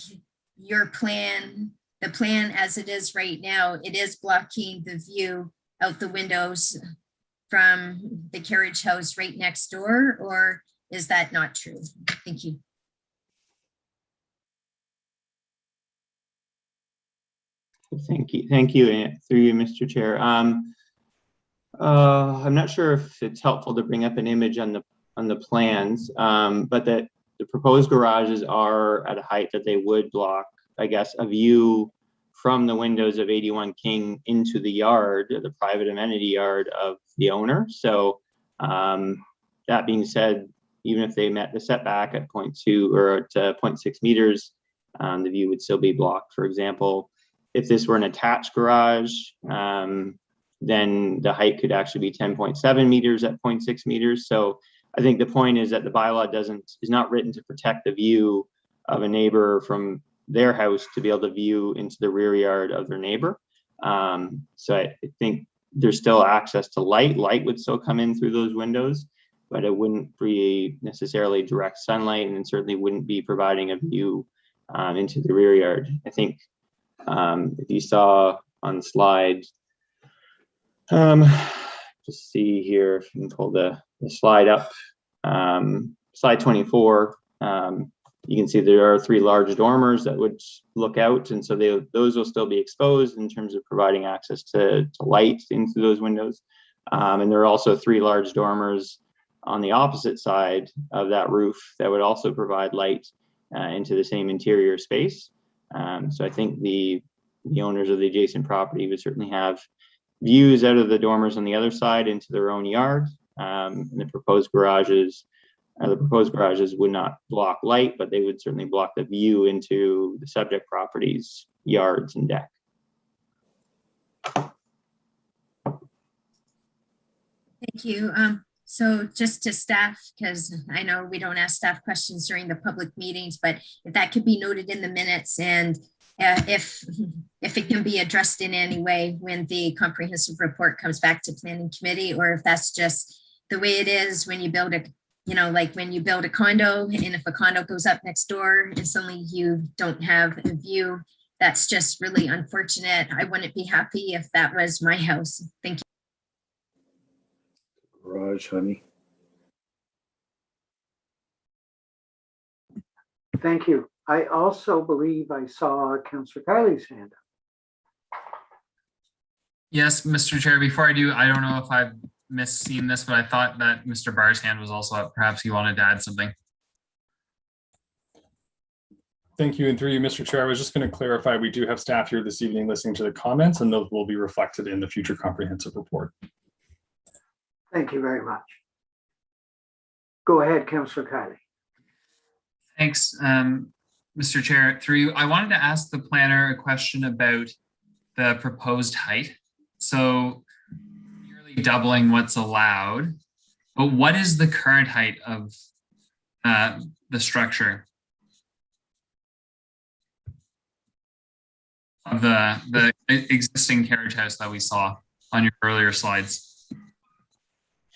your plan, the plan as it is right now? It is blocking the view out the windows from the carriage house right next door, or is that not true? Thank you. Thank you, through you, Mr. Chair. I'm not sure if it's helpful to bring up an image on the plans, but that the proposed garages are at a height that they would block, I guess, a view from the windows of 81 King into the yard, the private amenity yard of the owner. So that being said, even if they met the setback at 0.2 or at 0.6 meters, the view would still be blocked. For example, if this were an attached garage, then the height could actually be 10.7 meters at 0.6 meters. So I think the point is that the bylaw is not written to protect the view of a neighbor from their house to be able to view into the rear yard of their neighbor. So I think there's still access to light. Light would still come in through those windows, but it wouldn't be necessarily direct sunlight, and it certainly wouldn't be providing a view into the rear yard. I think if you saw on the slide, just see here, if you can pull the slide up, slide 24, you can see there are 3 large dormers that would look out, and so those will still be exposed in terms of providing access to light into those windows. And there are also 3 large dormers on the opposite side of that roof that would also provide light into the same interior space. So I think the owners of the adjacent property would certainly have views out of the dormers on the other side into their own yard. And the proposed garages would not block light, but they would certainly block the view into the subject property's yards and deck. Thank you. So just to staff, because I know we don't ask staff questions during the public meetings, but if that could be noted in the minutes, and if it can be addressed in any way when the comprehensive report comes back to planning committee, or if that's just the way it is when you build a, like when you build a condo, and if a condo goes up next door and suddenly you don't have a view, that's just really unfortunate. I wouldn't be happy if that was my house. Thank you. Garage, honey. Thank you. I also believe I saw Councillor Kiley's hand up. Yes, Mr. Chair, before I do, I don't know if I've misseen this, but I thought that Mr. Barr's hand was also up. Perhaps he wanted to add something. Thank you, and through you, Mr. Chair, I was just going to clarify, we do have staff here this evening listening to the comments, and those will be reflected in the future comprehensive report. Thank you very much. Go ahead, Councillor Kiley. Thanks, Mr. Chair. Through you, I wanted to ask the planner a question about the proposed height. So nearly doubling what's allowed, but what is the current height of the structure? Of the existing carriage house that we saw on your earlier slides.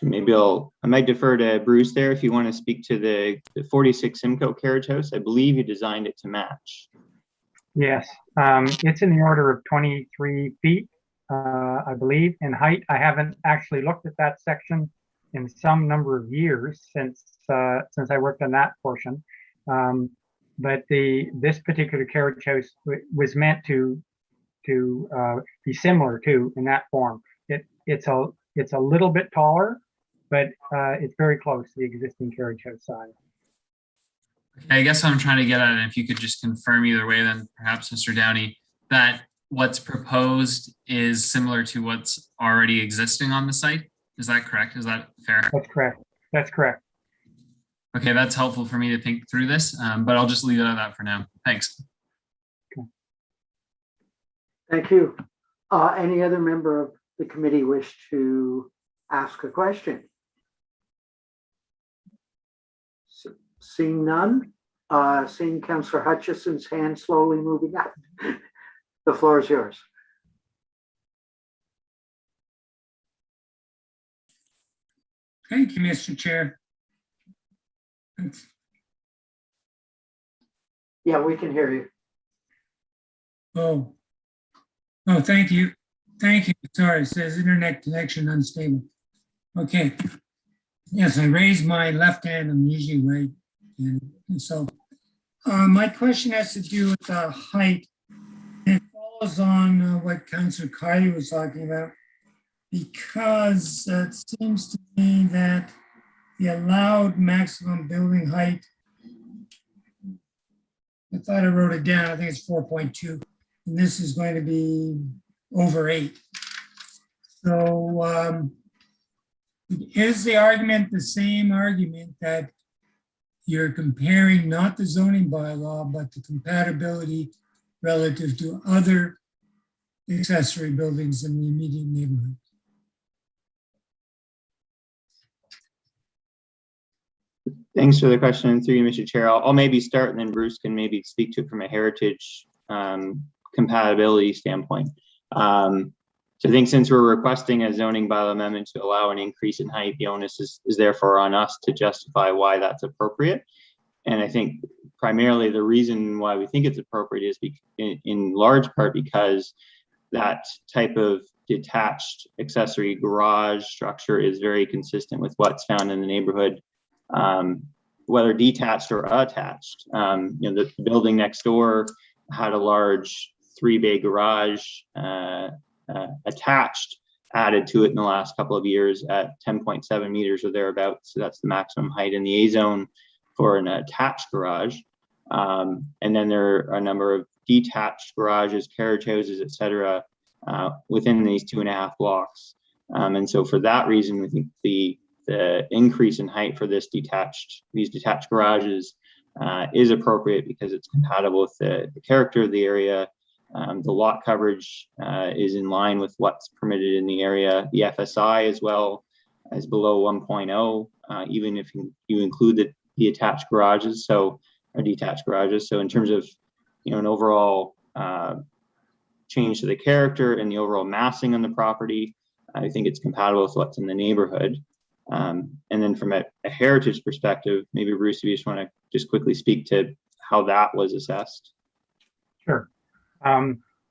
Maybe I might defer to Bruce there if you want to speak to the 46 Simcoe carriage house. I believe you designed it to match. Yes, it's in the order of 23 feet, I believe, in height. I haven't actually looked at that section in some number of years since I worked on that portion. But this particular carriage house was meant to be similar to in that form. It's a little bit taller, but it's very close to the existing carriage house size. I guess what I'm trying to get at, and if you could just confirm either way, then perhaps Mr. Downey, that what's proposed is similar to what's already existing on the site. Is that correct? Is that fair? That's correct. That's correct. Okay, that's helpful for me to think through this, but I'll just leave it at that for now. Thanks. Okay. Thank you. Any other member of the committee wish to ask a question? Seeing none, seeing Councillor Hutchison's hand slowly moving up. The floor is yours. Thank you, Mr. Chair. Yeah, we can hear you. Oh, thank you. Thank you. Sorry, it says internet connection unstable. Okay. Yes, I raised my left hand. I'm usually right. And so my question has to do with the height. It follows on what Councillor Kiley was talking about, because it seems to me that the allowed maximum building height, I thought I wrote it down, I think it's 4.2, and this is going to be over 8. So is the argument the same argument that you're comparing not the zoning bylaw, but the compatibility relative to other accessory buildings in the immediate neighborhood? Thanks for the question through you, Mr. Chair. I'll maybe start and then Bruce can maybe speak to it from a heritage compatibility standpoint. So I think since we're requesting a zoning bylaw amendment to allow an increase in height, the onus is therefore on us to justify why that's appropriate. And I think primarily the reason why we think it's appropriate is in large part because that type of detached accessory garage structure is very consistent with what's found in the neighborhood, whether detached or attached. The building next door had a large 3-bay garage attached, added to it in the last couple of years at 10.7 meters or thereabouts. So that's the maximum height in the A zone for an attached garage. And then there are a number of detached garages, carriage houses, etc., within these 2.5 blocks. And so for that reason, we think the increase in height for these detached garages is appropriate because it's compatible with the character of the area. The lot coverage is in line with what's permitted in the area. The FSI as well is below 1.0, even if you include the attached garages, or detached garages. So in terms of an overall change to the character and the overall massing on the property, I think it's compatible with what's in the neighborhood. And then from a heritage perspective, maybe Bruce, if you just want to just quickly speak to how that was assessed. Sure.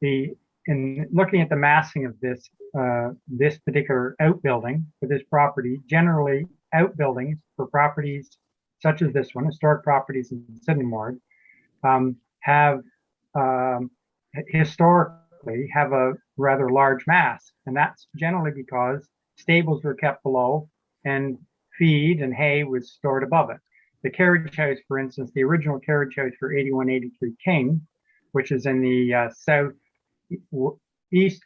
In looking at the massing of this particular outbuilding for this property, generally outbuildings for properties such as this one, historic properties in Sydney Mowed, have historically have a rather large mass, and that's generally because stables were kept below and feed and hay was stored above it. The carriage house, for instance, the original carriage house for 8183 King, which is in the southeast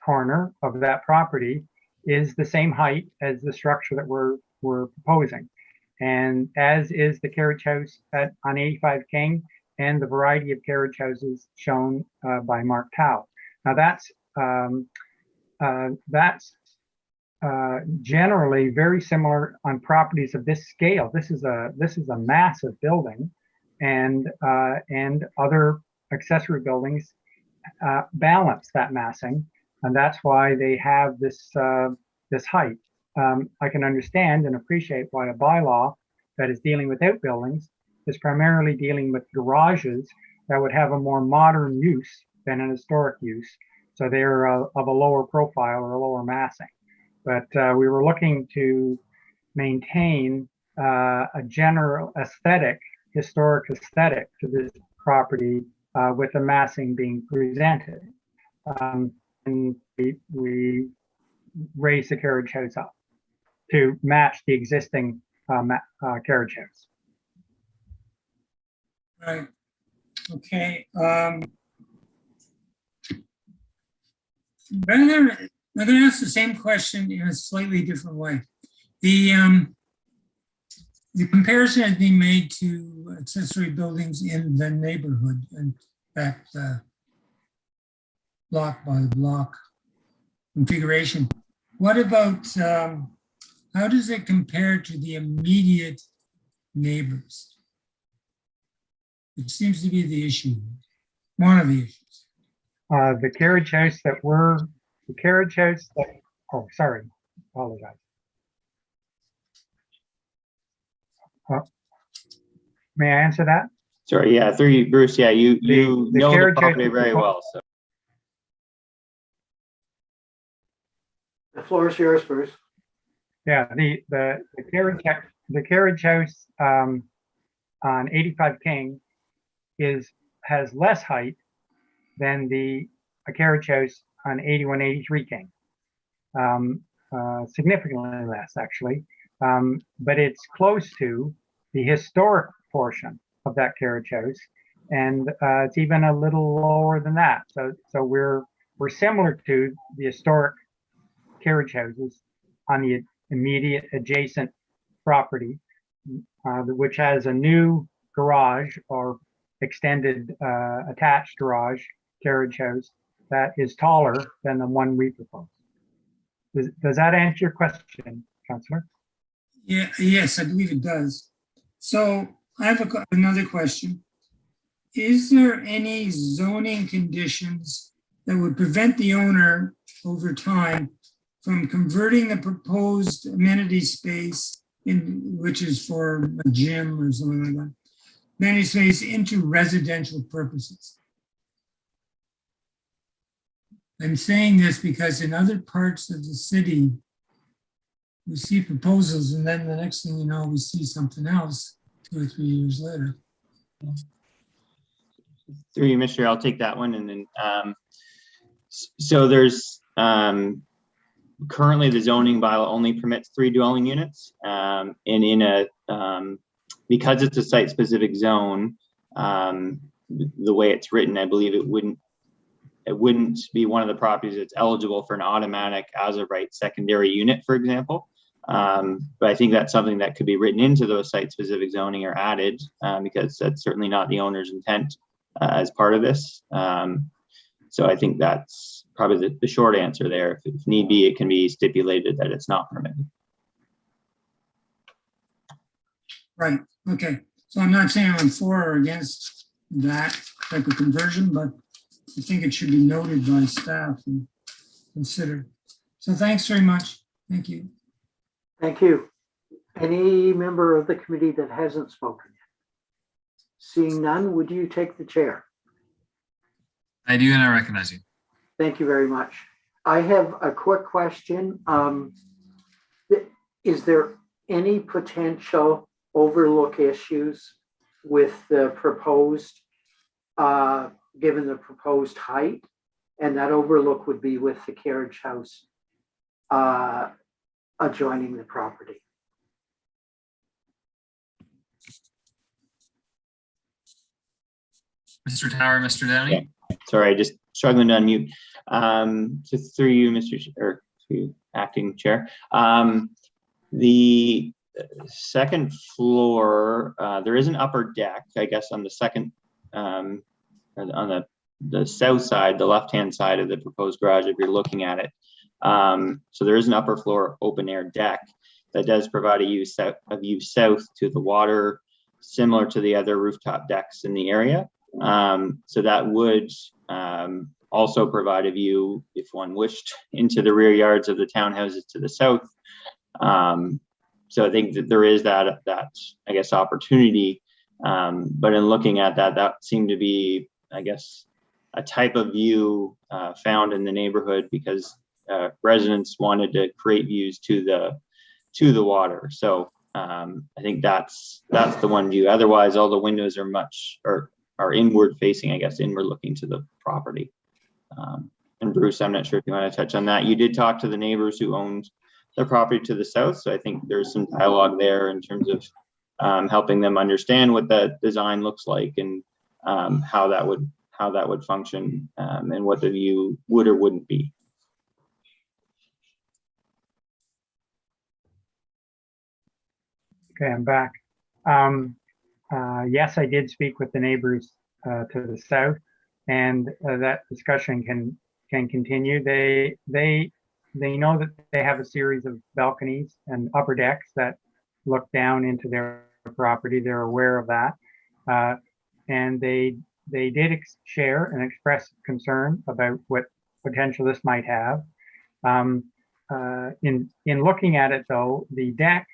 corner of that property, is the same height as the structure that we're proposing, and as is the carriage house on 85 King and the variety of carriage houses shown by Mark Tao. Now that's generally very similar on properties of this scale. This is a massive building, and other accessory buildings balance that massing, and that's why they have this height. I can understand and appreciate why a bylaw that is dealing with outbuildings is primarily dealing with garages that would have a more modern use than an historic use, so they're of a lower profile or a lower massing. But we were looking to maintain a general aesthetic, historic aesthetic to this property with the massing being presented. And we raised the carriage house up to match the existing carriage house. Right. Okay. I'm going to ask the same question in a slightly different way. The comparison has been made to accessory buildings in the neighborhood, and that block by block configuration. What about, how does it compare to the immediate neighbors? It seems to be the issue, one of the issues. The carriage house that, oh, sorry, apologize. May I answer that? Sorry, yeah, through you, Bruce. Yeah, you know the property very well. So the floor is yours, Bruce. Yeah, the carriage house on 85 King has less height than a carriage house on 8183 King, significantly less actually, but it's close to the historic portion of that carriage house, and it's even a little lower than that. So we're similar to the historic carriage houses on the immediate adjacent property, which has a new garage or extended attached garage carriage house that is taller than the one we propose. Does that answer your question, Councillor? Yeah, yes, I believe it does. So I have another question. Is there any zoning conditions that would prevent the owner over time from converting the proposed amenity space which is for a gym or something like that, amenity space into residential purposes? I'm saying this because in other parts of the city, we see proposals and then the next thing you know, we see something else 2 or 3 years later. Through you, Mr. I'll take that one. And then, so there's currently the zoning bylaw only permits 3 dwelling units. And in a, because it's a site specific zone, the way it's written, I believe it wouldn't be one of the properties that's eligible for an automatic as of right secondary unit, for example. But I think that's something that could be written into those site specific zoning or added because that's certainly not the owner's intent as part of this. So I think that's probably the short answer there. If need be, it can be stipulated that it's not permitted. Right, okay. So I'm not saying I'm for or against that type of conversion, but I think it should be noted by staff and considered. So thanks very much. Thank you. Thank you. Any member of the committee that hasn't spoken yet? Seeing none, would you take the chair? I do, and I recognize you. Thank you very much. I have a quick question. Is there any potential overlook issues with the proposed, given the proposed height? And that overlook would be with the carriage house adjoining the property. Mr. Tower, Mr. Downey. Yeah. Sorry, just struggling to unmute. Just through you, through you, Acting Chair. The second floor, there is an upper deck, I guess, on the second, on the south side, the left-hand side of the proposed garage, if you're looking at it. So there is an upper floor open air deck that does provide a view south to the water, similar to the other rooftop decks in the area. So that would also provide a view, if one wished, into the rear yards of the townhouses to the south. So I think that there is that I guess, opportunity. But in looking at that, that seemed to be, I guess, a type of view found in the neighborhood because residents wanted to create views to the water. So I think that's the one view. Otherwise, all the windows are inward facing, I guess, inward looking to the property. And Bruce, I'm not sure if you want to touch on that. You did talk to the neighbors who owned the property to the south. So I think there's some dialogue there in terms of helping them understand what that design looks like and how that would function and what the view would or wouldn't be. Okay, I'm back. Yes, I did speak with the neighbors to the south, and that discussion can continue. They know that they have a series of balconies and upper decks that look down into their property. They're aware of that, and they did share and express concern about what potential this might have. In looking at it, though, the deck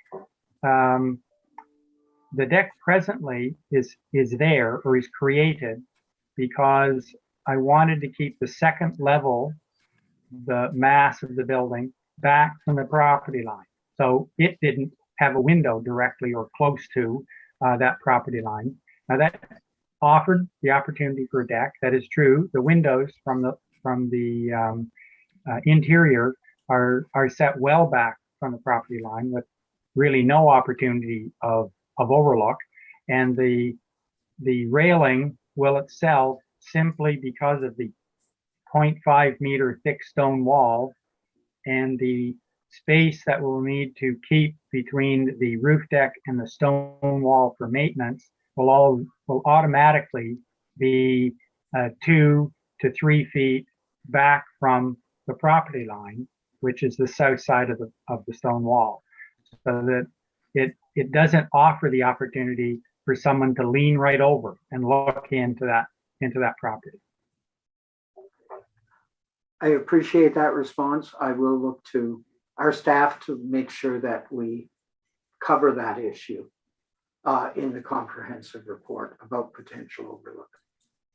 presently is there or is created because I wanted to keep the second level, the mass of the building, back from the property line. So it didn't have a window directly or close to that property line. Now that offered the opportunity for a deck. That is true. The windows from the interior are set well back from the property line with really no opportunity of overlook, and the railing will itself, simply because of the 0.5 meter thick stone wall and the space that we'll need to keep between the roof deck and the stone wall for maintenance, will automatically be 2 to 3 feet back from the property line, which is the south side of the stone wall, so that it doesn't offer the opportunity for someone to lean right over and look into that property. I appreciate that response. I will look to our staff to make sure that we cover that issue in the comprehensive report about potential overlook.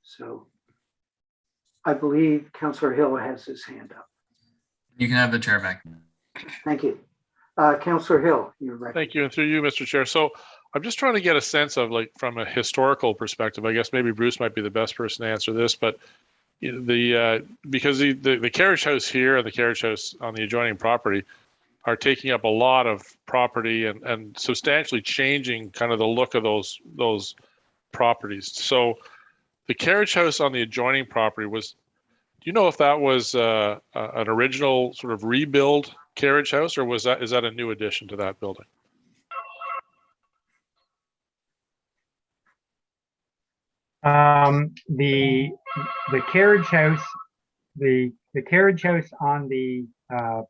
So I believe Councillor Hill has his hand up. You can have the chair back. Thank you. Councillor Hill, you're right. Thank you. And through you, Mr. Chair. So I'm just trying to get a sense of, like, from a historical perspective, I guess maybe Bruce might be the best person to answer this, but because the carriage house here and the carriage house on the adjoining property are taking up a lot of property and substantially changing kind of the look of those properties. So the carriage house on the adjoining property do you know if that was an original sort of rebuild carriage house, or is that a new addition to that building? The carriage house, the carriage house on the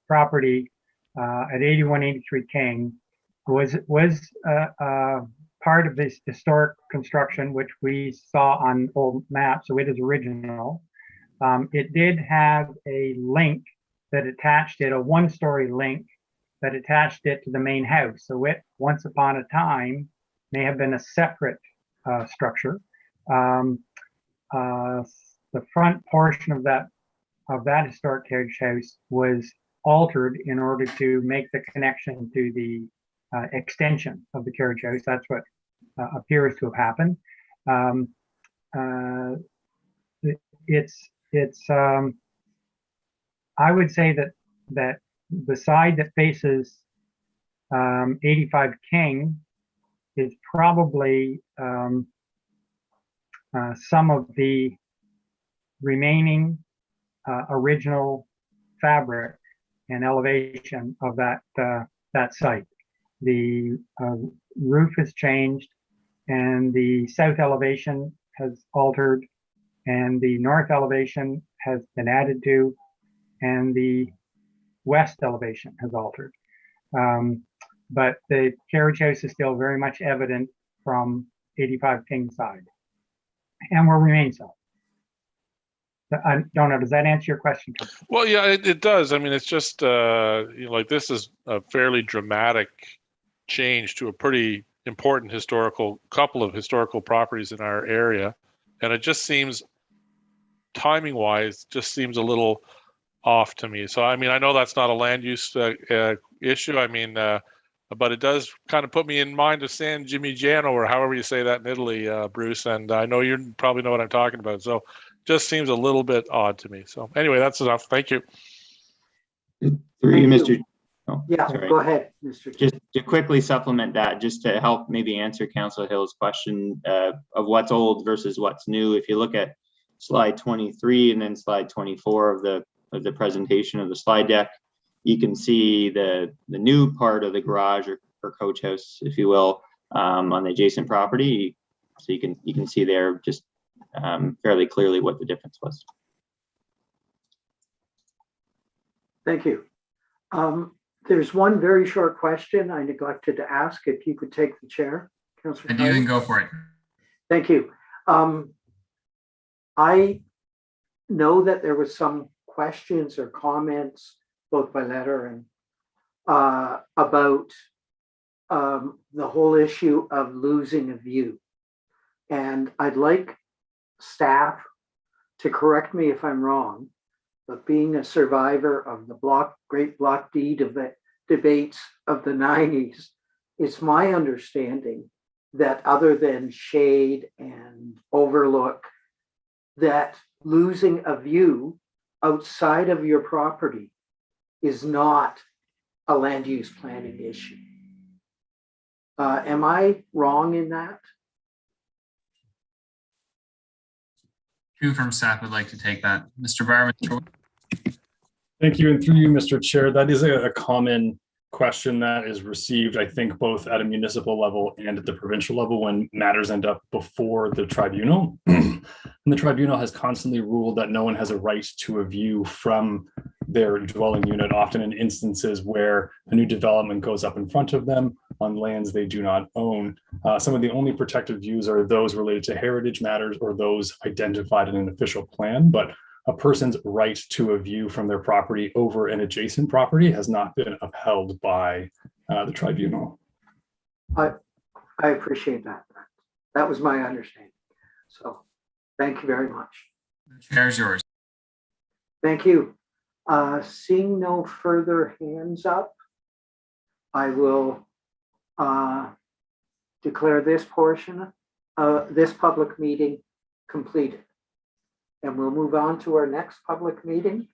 property at 8183 King was part of this historic construction, which we saw on old maps, so it is original. It did have a link that attached it, a one-story link that attached it to the main house. So it, once upon a time, may have been a separate structure. The front portion of that historic carriage house was altered in order to make the connection to the extension of the carriage house. That's what appears to have happened. I would say that the side that faces 85 King is probably some of the remaining original fabric and elevation of that site. The roof has changed, and the south elevation has altered, and the north elevation has been added to, and the west elevation has altered. But the carriage house is still very much evident from 85 King side, and will remain so. I don't know, does that answer your question? Well, yeah, it does. I mean, it's just like, this is a fairly dramatic change to a pretty important couple of historical properties in our area, and it just seems, timing wise, just seems a little off to me. So I mean, I know that's not a land use issue. I mean, but it does kind of put me in mind of San Gimignano, or however you say that in Italy, Bruce. And I know you probably know what I'm talking about. So just seems a little bit odd to me. So anyway, that's enough. Thank you. Through you, Mr. Oh, yeah, sorry. Go ahead, Mr. Just to quickly supplement that, just to help maybe answer Councillor Hill's question of what's old versus what's new. If you look at slide 23 and then slide 24 of the presentation of the slide deck, you can see the new part of the garage or coach house, if you will, on the adjacent property. So you can see there just fairly clearly what the difference was. Thank you. There's one very short question I neglected to ask. If you could take the chair, Councillor. And you can go for it. Thank you. I know that there was some questions or comments, both by letter and about the whole issue of losing a view. And I'd like staff to correct me if I'm wrong, but being a survivor of the great Block D debates of the 90s, it's my understanding that other than shade and overlook, that losing a view outside of your property is not a land use planning issue. Am I wrong in that? Who from staff would like to take that? Mr. Barr, Mr. Wood? Thank you. And through you, Mr. Chair, that is a common question that is received, I think, both at a municipal level and at the provincial level when matters end up before the tribunal. And the tribunal has constantly ruled that no one has a right to a view from their dwelling unit, often in instances where a new development goes up in front of them on lands they do not own. Some of the only protected views are those related to heritage matters or those identified in an official plan, but a person's right to a view from their property over an adjacent property has not been upheld by the tribunal. I appreciate that. That was my understanding. So thank you very much. The chair is yours. Thank you. Seeing no further hands up, I will declare this portion of this public meeting completed. And we'll move on to our next public meeting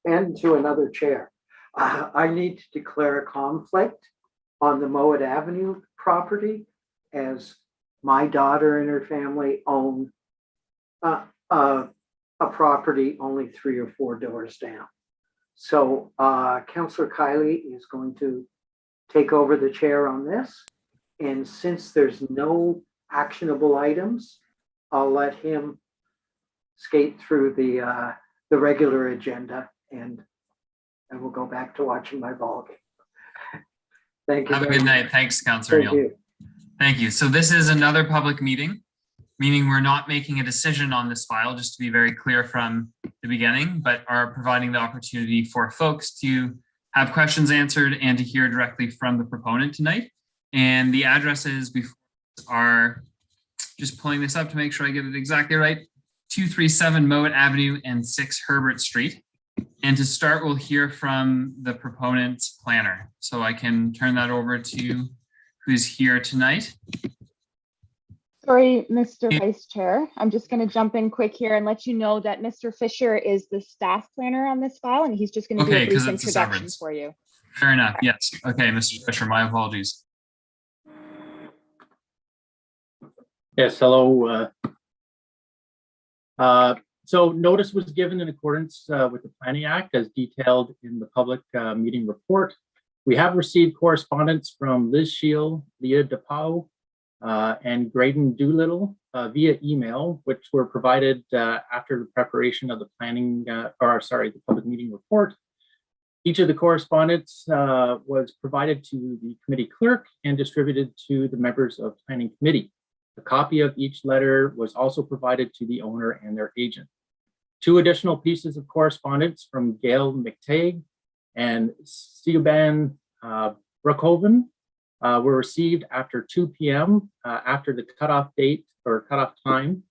and to another chair. I need to declare a conflict on the Mowed Avenue property, as my daughter and her family own a property only 3 or 4 doors down. So Councillor Kiley is going to take over the chair on this. And since there's no actionable items, I'll let him skate through the regular agenda, and we'll go back to watching my ball game. Thank you. Have a good night. Thanks, Councillor Neal. Thank you. So this is another public meeting, meaning we're not making a decision on this file, just to be very clear from the beginning, but are providing the opportunity for folks to have questions answered and to hear directly from the proponent tonight. And the addresses before are, just pulling this up to make sure I get it exactly right, 237 Mowed Avenue and 6 Herbert Street. And to start, we'll hear from the proponent's planner. So I can turn that over to who's here tonight. Sorry, Mr. Vice Chair. I'm just going to jump in quick here and let you know that Mr. Fisher is the staff planner on this file, and he's just going to do a brief introduction for you. Fair enough. Yes. Okay, Mr. Fisher, my apologies. Yes, hello. So notice was given in accordance with the Planning Act as detailed in the public meeting report. We have received correspondence from Liz Shield, Leah DePau, and Graydon Doolittle via email, which were provided after the preparation of the the public meeting report. Each of the correspondence was provided to the committee clerk and distributed to the members of planning committee. A copy of each letter was also provided to the owner and their agent. 2 additional pieces of correspondence from Gail McTagg and Siobhan Brookhoven were received after 2 p.m. After the cutoff date or cutoff time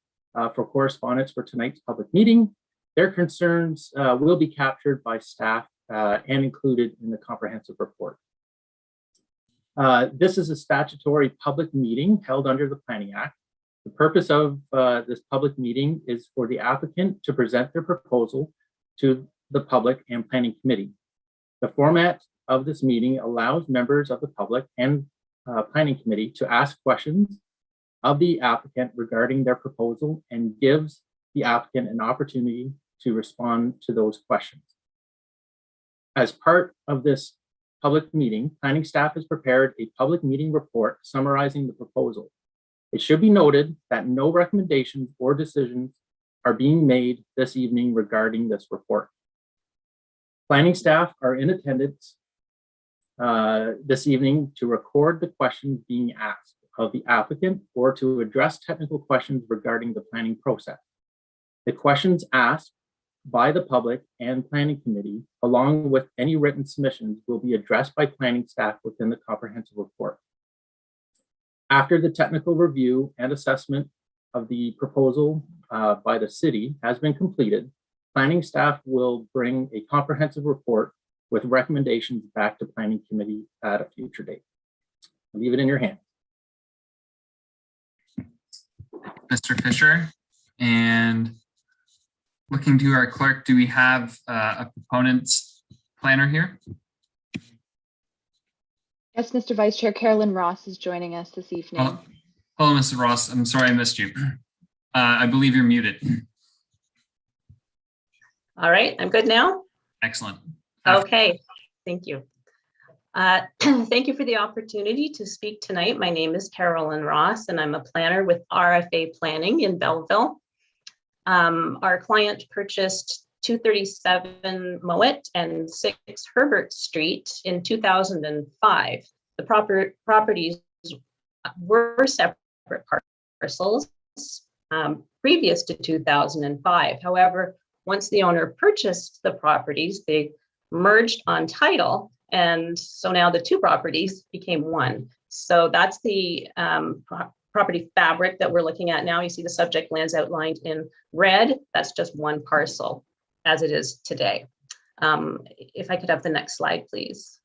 for correspondence for tonight's public meeting. Their concerns will be captured by staff and included in the comprehensive report. This is a statutory public meeting held under the Planning Act. The purpose of this public meeting is for the applicant to present their proposal to the public and planning committee. The format of this meeting allows members of the public and planning committee to ask questions of the applicant regarding their proposal and gives the applicant an opportunity to respond to those questions. As part of this public meeting, planning staff has prepared a public meeting report summarizing the proposal. It should be noted that no recommendations or decisions are being made this evening regarding this report. Planning staff are in attendance this evening to record the questions being asked of the applicant or to address technical questions regarding the planning process. The questions asked by the public and planning committee, along with any written submissions, will be addressed by planning staff within the comprehensive report. After the technical review and assessment of the proposal by the city has been completed, planning staff will bring a comprehensive report with recommendations back to planning committee at a future date. I'll leave it in your hands. Mr. Fisher, and looking to our clerk, do we have a proponent's planner here? Yes, Mr. Vice Chair, Carolyn Ross is joining us this evening. Oh, hello, Mr. Ross. I'm sorry I missed you. I believe you're muted. All right, I'm good now. Excellent. Okay, thank you. Thank you for the opportunity to speak tonight. My name is Carolyn Ross, and I'm a planner with RFA Planning in Belleville. Our client purchased 237 Mowed and 6 Herbert Street in 2005. The properties were separate parcels previous to 2005. However, once the owner purchased the properties, they merged on title, and so now the two properties became one. So that's the property fabric that we're looking at now. You see the subject lands outlined in red. That's just one parcel as it is today. If I could have the next slide, please.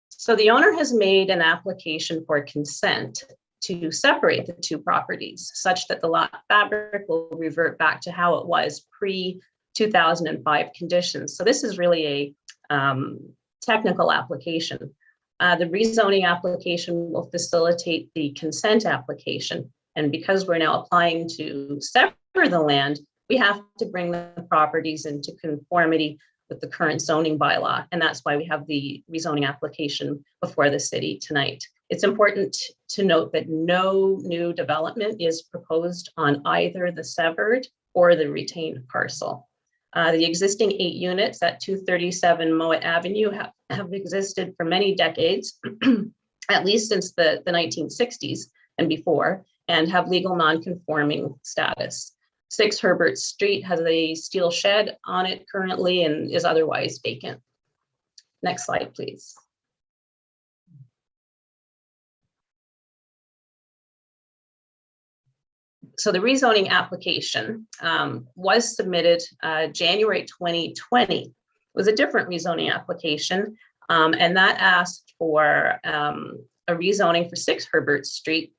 So the owner has made an application for consent to separate the two properties such that the lot fabric will revert back to how it was pre-2005 conditions. So this is really a technical application. The rezoning application will facilitate the consent application. And because we're now applying to sever the land, we have to bring the properties into conformity with the current zoning bylaw. And that's why we have the rezoning application before the city tonight. It's important to note that no new development is proposed on either the severed or the retained parcel. The existing 8 units at 237 Mowed Avenue have existed for many decades, at least since the 1960s and before, and have legal non-conforming status. 6 Herbert Street has a steel shed on it currently and is otherwise vacant. Next slide, please. So the rezoning application was submitted January 2020. It was a different rezoning application, and that asked for a rezoning for 6 Herbert Street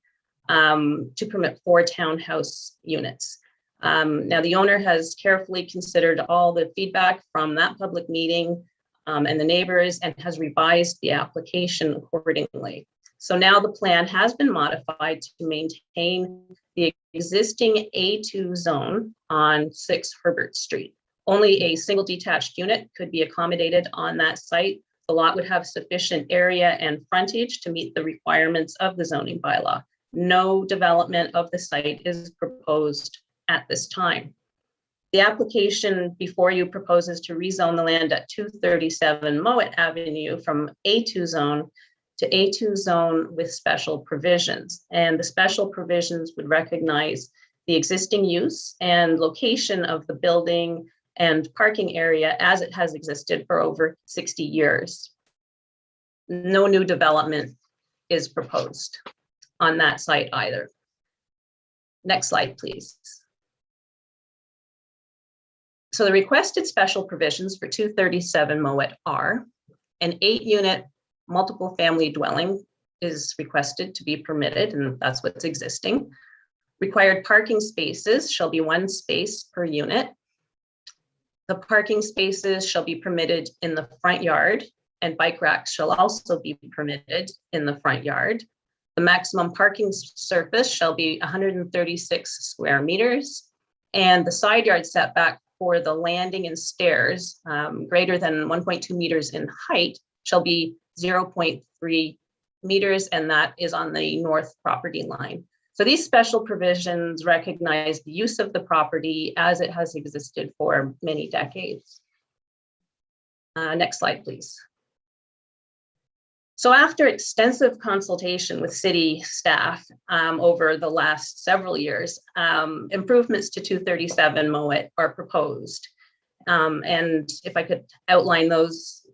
to permit 4 townhouse units. Now the owner has carefully considered all the feedback from that public meeting and the neighbors and has revised the application accordingly. So now the plan has been modified to maintain the existing A2 zone on 6 Herbert Street. Only a single detached unit could be accommodated on that site. The lot would have sufficient area and frontage to meet the requirements of the zoning bylaw. No development of the site is proposed at this time. The application before you proposes to rezone the land at 237 Mowed Avenue from A2 zone to A2 zone with special provisions. And the special provisions would recognize the existing use and location of the building and parking area as it has existed for over 60 years. No new development is proposed on that site either. Next slide, please. So the requested special provisions for 237 Mowed are an 8-unit multiple family dwelling is requested to be permitted, and that's what's existing. Required parking spaces shall be 1 space per unit. The parking spaces shall be permitted in the front yard, and bike racks shall also be permitted in the front yard. The maximum parking surface shall be 136 square meters, and the side yard setback for the landing and stairs greater than 1.2 meters in height shall be 0.3 meters, and that is on the north property line. So these special provisions recognize the use of the property as it has existed for many decades. Next slide, please. So after extensive consultation with city staff over the last several years, improvements to 237 Mowed are proposed. And if I could outline those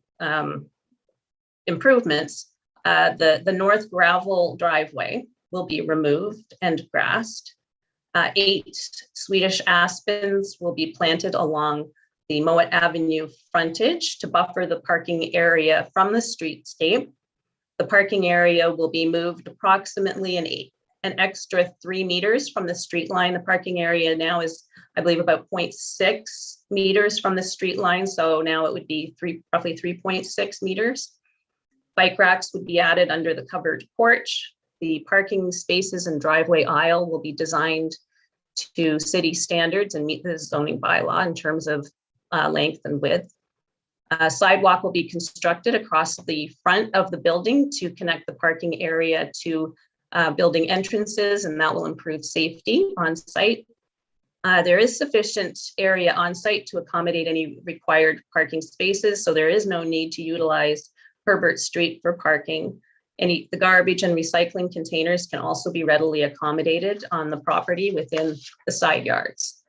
improvements, the north gravel driveway will be removed and grassed. 8 Swedish aspens will be planted along the Mowed Avenue frontage to buffer the parking area from the streetscape. The parking area will be moved approximately an extra 3 meters from the street line. The parking area now is, I believe, about 0.6 meters from the street line. So now it would be roughly 3.6 meters. Bike racks would be added under the covered porch. The parking spaces and driveway aisle will be designed to city standards and meet the zoning bylaw in terms of length and width. Sidewalk will be constructed across the front of the building to connect the parking area to building entrances, and that will improve safety on site. There is sufficient area on site to accommodate any required parking spaces, so there is no need to utilize Herbert Street for parking. The garbage and recycling containers can also be readily accommodated on the property within the side yards.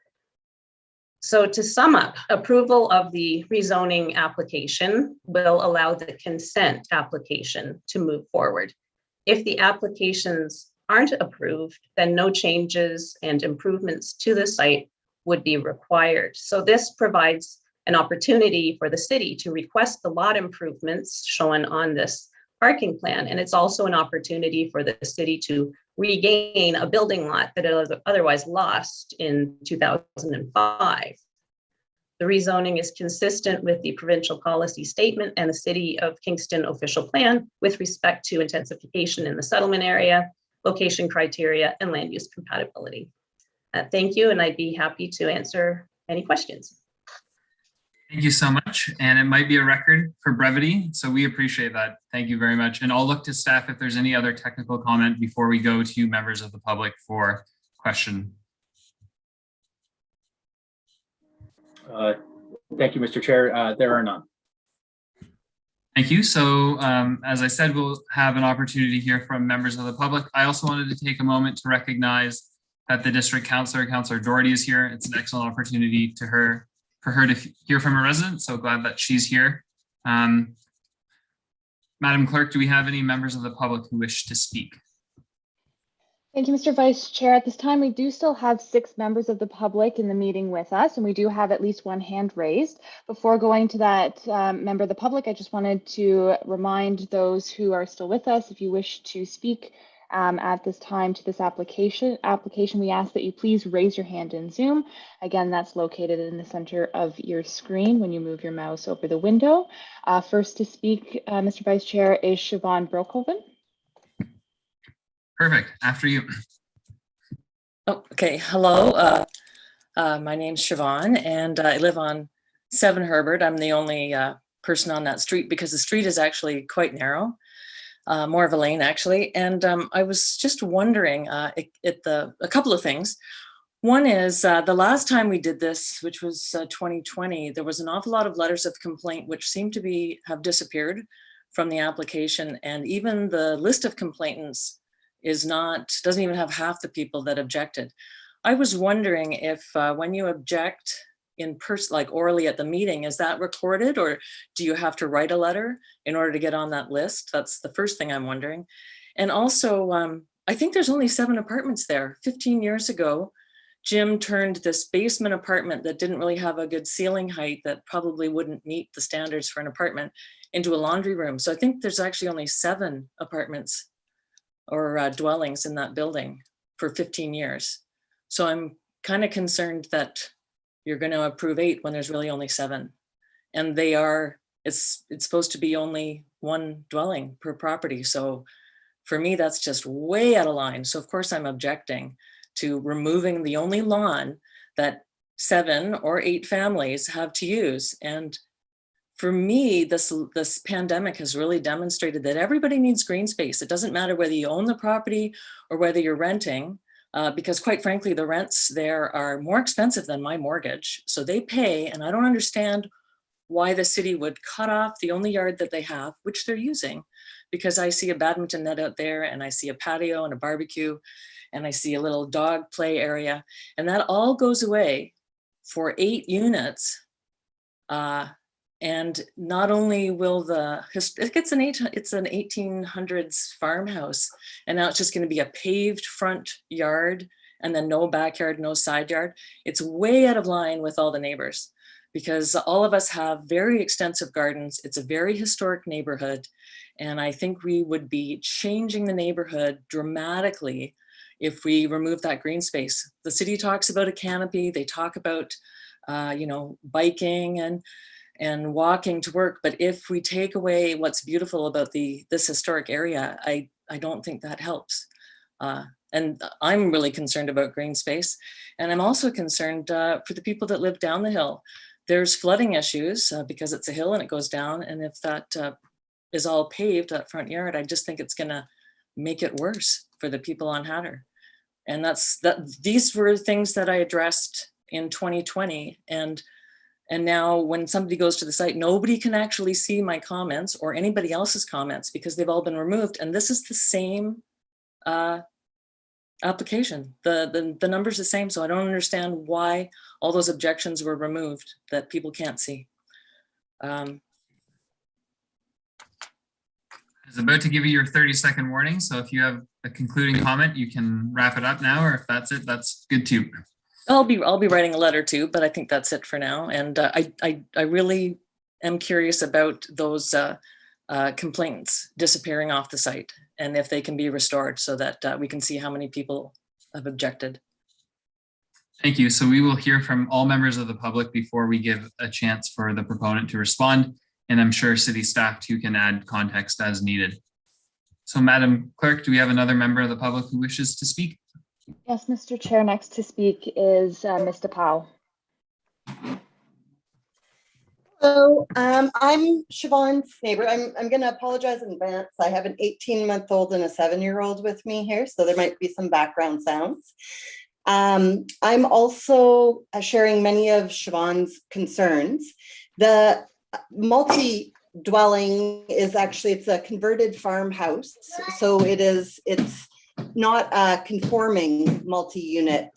So to sum up, approval of the rezoning application will allow the consent application to move forward. If the applications aren't approved, then no changes and improvements to the site would be required. So this provides an opportunity for the city to request the lot improvements shown on this parking plan. And it's also an opportunity for the city to regain a building lot that it otherwise lost in 2005. The rezoning is consistent with the provincial policy statement and the City of Kingston official plan with respect to intensification in the settlement area, location criteria, and land use compatibility. Thank you, and I'd be happy to answer any questions. Thank you so much. And it might be a record for brevity, so we appreciate that. Thank you very much. And I'll look to staff if there's any other technical comment before we go to members of the public for question. Thank you, Mr. Chair. There are none. Thank you. So as I said, we'll have an opportunity to hear from members of the public. I also wanted to take a moment to recognize that the district councillor, Councillor Doherty, is here. It's an excellent opportunity for her to hear from a resident. So glad that she's here. Madam Clerk, do we have any members of the public who wish to speak? Thank you, Mr. Vice Chair. At this time, we do still have 6 members of the public in the meeting with us, and we do have at least one hand raised. Before going to that member of the public, I just wanted to remind those who are still with us, if you wish to speak at this time to this application, we ask that you please raise your hand in Zoom. Again, that's located in the center of your screen when you move your mouse over the window. First to speak, Mr. Vice Chair, is Siobhan Broekhoven. Perfect. After you. Oh, okay. Hello. My name's Siobhan, and I live on 7 Herbert. I'm the only person on that street because the street is actually quite narrow, more of a lane actually. And I was just wondering a couple of things. One is the last time we did this, which was 2020, there was an awful lot of letters of complaint which seem to have disappeared from the application, and even the list of complainants doesn't even have half the people that objected. I was wondering if when you object in person, like orally at the meeting, is that recorded, or do you have to write a letter in order to get on that list? That's the first thing I'm wondering. And also, I think there's only 7 apartments there. 15 years ago, Jim turned this basement apartment that didn't really have a good ceiling height, that probably wouldn't meet the standards for an apartment, into a laundry room. So I think there's actually only 7 apartments or dwellings in that building for 15 years. So I'm kind of concerned that you're going to approve 8 when there's really only 7. And it's supposed to be only 1 dwelling per property. So for me, that's just way out of line. So of course I'm objecting to removing the only lawn that 7 or 8 families have to use. And for me, this pandemic has really demonstrated that everybody needs green space. It doesn't matter whether you own the property or whether you're renting, because quite frankly, the rents there are more expensive than my mortgage. So they pay, and I don't understand why the city would cut off the only yard that they have, which they're using, because I see a badminton net out there, and I see a patio and a barbecue, and I see a little dog play area, and that all goes away for 8 units. And not only will it's an 1800s farmhouse, and now it's just going to be a paved front yard and then no backyard, no side yard. It's way out of line with all the neighbors, because all of us have very extensive gardens. It's a very historic neighborhood. And I think we would be changing the neighborhood dramatically if we remove that green space. The city talks about a canopy. They talk about, biking and walking to work. But if we take away what's beautiful about this historic area, I don't think that helps. And I'm really concerned about green space. And I'm also concerned for the people that live down the hill. There's flooding issues because it's a hill and it goes down. And if that is all paved, that front yard, I just think it's gonna make it worse for the people on Hatter. And these were things that I addressed in 2020. And now when somebody goes to the site, nobody can actually see my comments or anybody else's comments because they've all been removed. And this is the same application. The number's the same. So I don't understand why all those objections were removed that people can't see. I was about to give you your 30-second warning. So if you have a concluding comment, you can wrap it up now, or if that's it, that's good too. I'll be writing a letter too, but I think that's it for now. And I really am curious about those complaints disappearing off the site and if they can be restored so that we can see how many people have objected. Thank you. So we will hear from all members of the public before we give a chance for the proponent to respond. And I'm sure city staff too can add context as needed. So Madam Clerk, do we have another member of the public who wishes to speak? Yes, Mr. Chair, next to speak is Mr. Powell. Hello, I'm Siobhan's neighbor. I'm going to apologize in advance. I have an 18-month-old and a 7-year-old with me here, so there might be some background sounds. I'm also sharing many of Siobhan's concerns. The multi-dwelling is actually, it's a converted farmhouse. So it's not a conforming multi-unit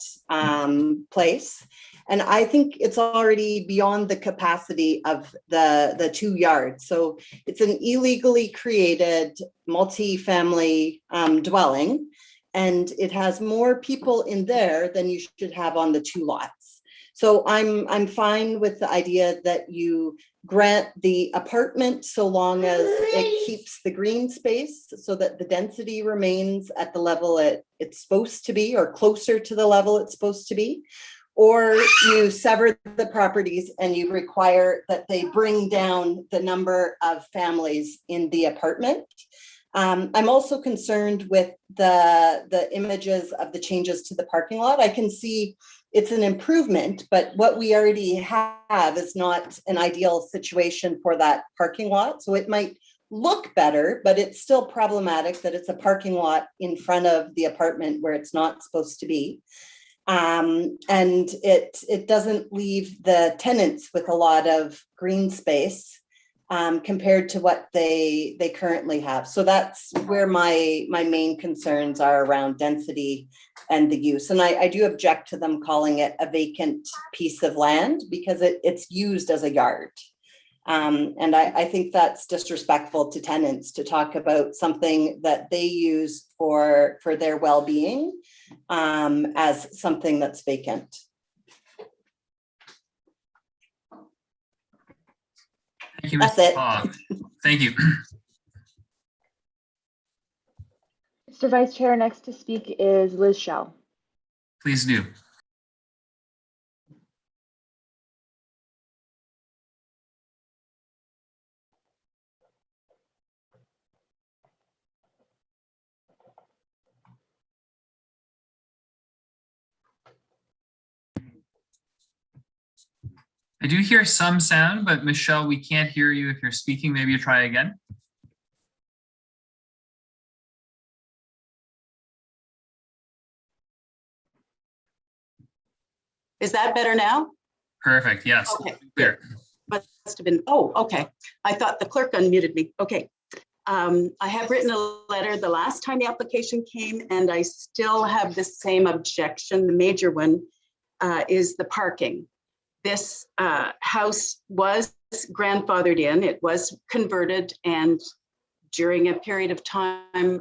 place. And I think it's already beyond the capacity of the 2 yards. So it's an illegally created multi-family dwelling, and it has more people in there than you should have on the 2 lots. So I'm fine with the idea that you grant the apartment so long as it keeps the green space so that the density remains at the level it's supposed to be or closer to the level it's supposed to be. Or you sever the properties and you require that they bring down the number of families in the apartment. I'm also concerned with the images of the changes to the parking lot. I can see it's an improvement, but what we already have is not an ideal situation for that parking lot. So it might look better, but it's still problematic that it's a parking lot in front of the apartment where it's not supposed to be. And it doesn't leave the tenants with a lot of green space compared to what they currently have. So that's where my main concerns are around density and the use. And I do object to them calling it a vacant piece of land because it's used as a yard. And I think that's disrespectful to tenants to talk about something that they use for their well-being as something that's vacant. Thank you, That's Ms. it. Fogg. Thank you. Mr. Vice Chair, next to speak is Liz Shell. Please do. I do hear some sound, but Michelle, we can't hear you if you're speaking. Maybe you try again. Is that better now? Perfect, yes. Okay, clear. Must have been, oh, okay. I thought the clerk unmuted me. Okay. I have written a letter the last time the application came, and I still have the same objection. The major one is the parking. This house was grandfathered in. It was converted, and during a period of time,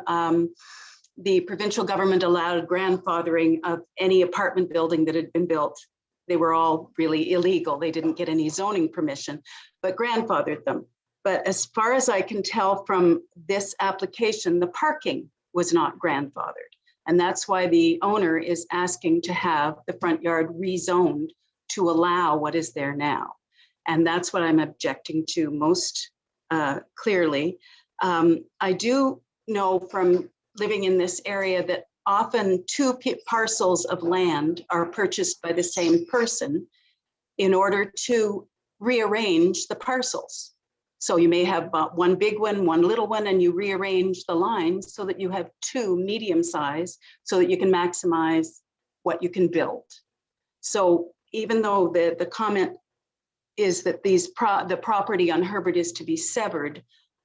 the provincial government allowed grandfathering of any apartment building that had been built. They were all really illegal. They didn't get any zoning permission, but grandfathered them. But as far as I can tell from this application, the parking was not grandfathered. And that's why the owner is asking to have the front yard rezoned to allow what is there now. And that's what I'm objecting to most clearly. I do know from living in this area that often two parcels of land are purchased by the same person in order to rearrange the parcels. So you may have one big one, one little one, and you rearrange the lines so that you have two medium size so that you can maximize what you can build. So even though the comment is that the property on Herbert is to be severed,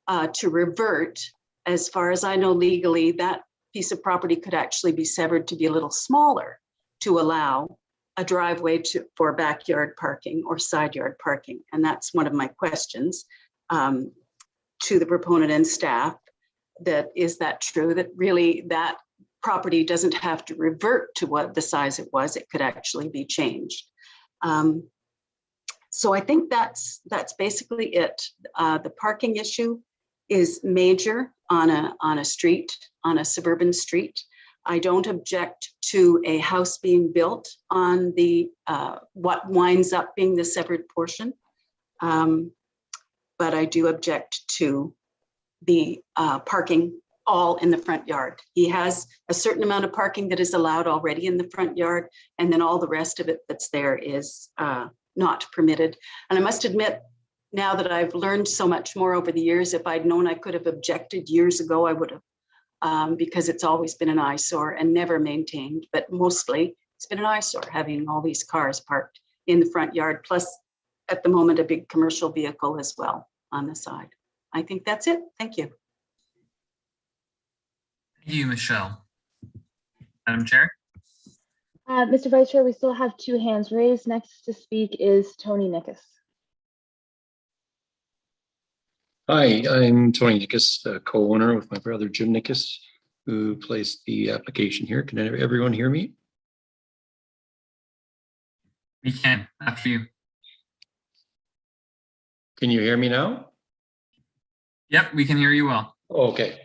to revert, as far as I know legally, that piece of property could actually be severed to be a little smaller to allow a driveway for backyard parking or side yard parking. And that's one of my questions to the proponent and staff. Is that true, that really that property doesn't have to revert to what the size it was, it could actually be changed. So I think that's basically it. The parking issue is major on a street, on a suburban street. I don't object to a house being built on the what winds up being the severed portion, but I do object to the parking all in the front yard. He has a certain amount of parking that is allowed already in the front yard, and then all the rest of it that's there is not permitted. And I must admit, now that I've learned so much more over the years, if I'd known I could have objected years ago, I would have, because it's always been an eyesore and never maintained, but mostly it's been an eyesore having all these cars parked in the front yard, plus at the moment, a big commercial vehicle as well on the side. I think that's it. Thank you. Thank you, Michelle. Madam Chair. Mr. Vice Chair, we still have two hands raised. Next to speak is Tony Nickus. Hi, I'm Tony Nickus, co-owner with my brother Jim Nickus, who placed the application here. Can everyone hear me? We can, after you. Can you hear me now? Yep, we can hear you well. Okay.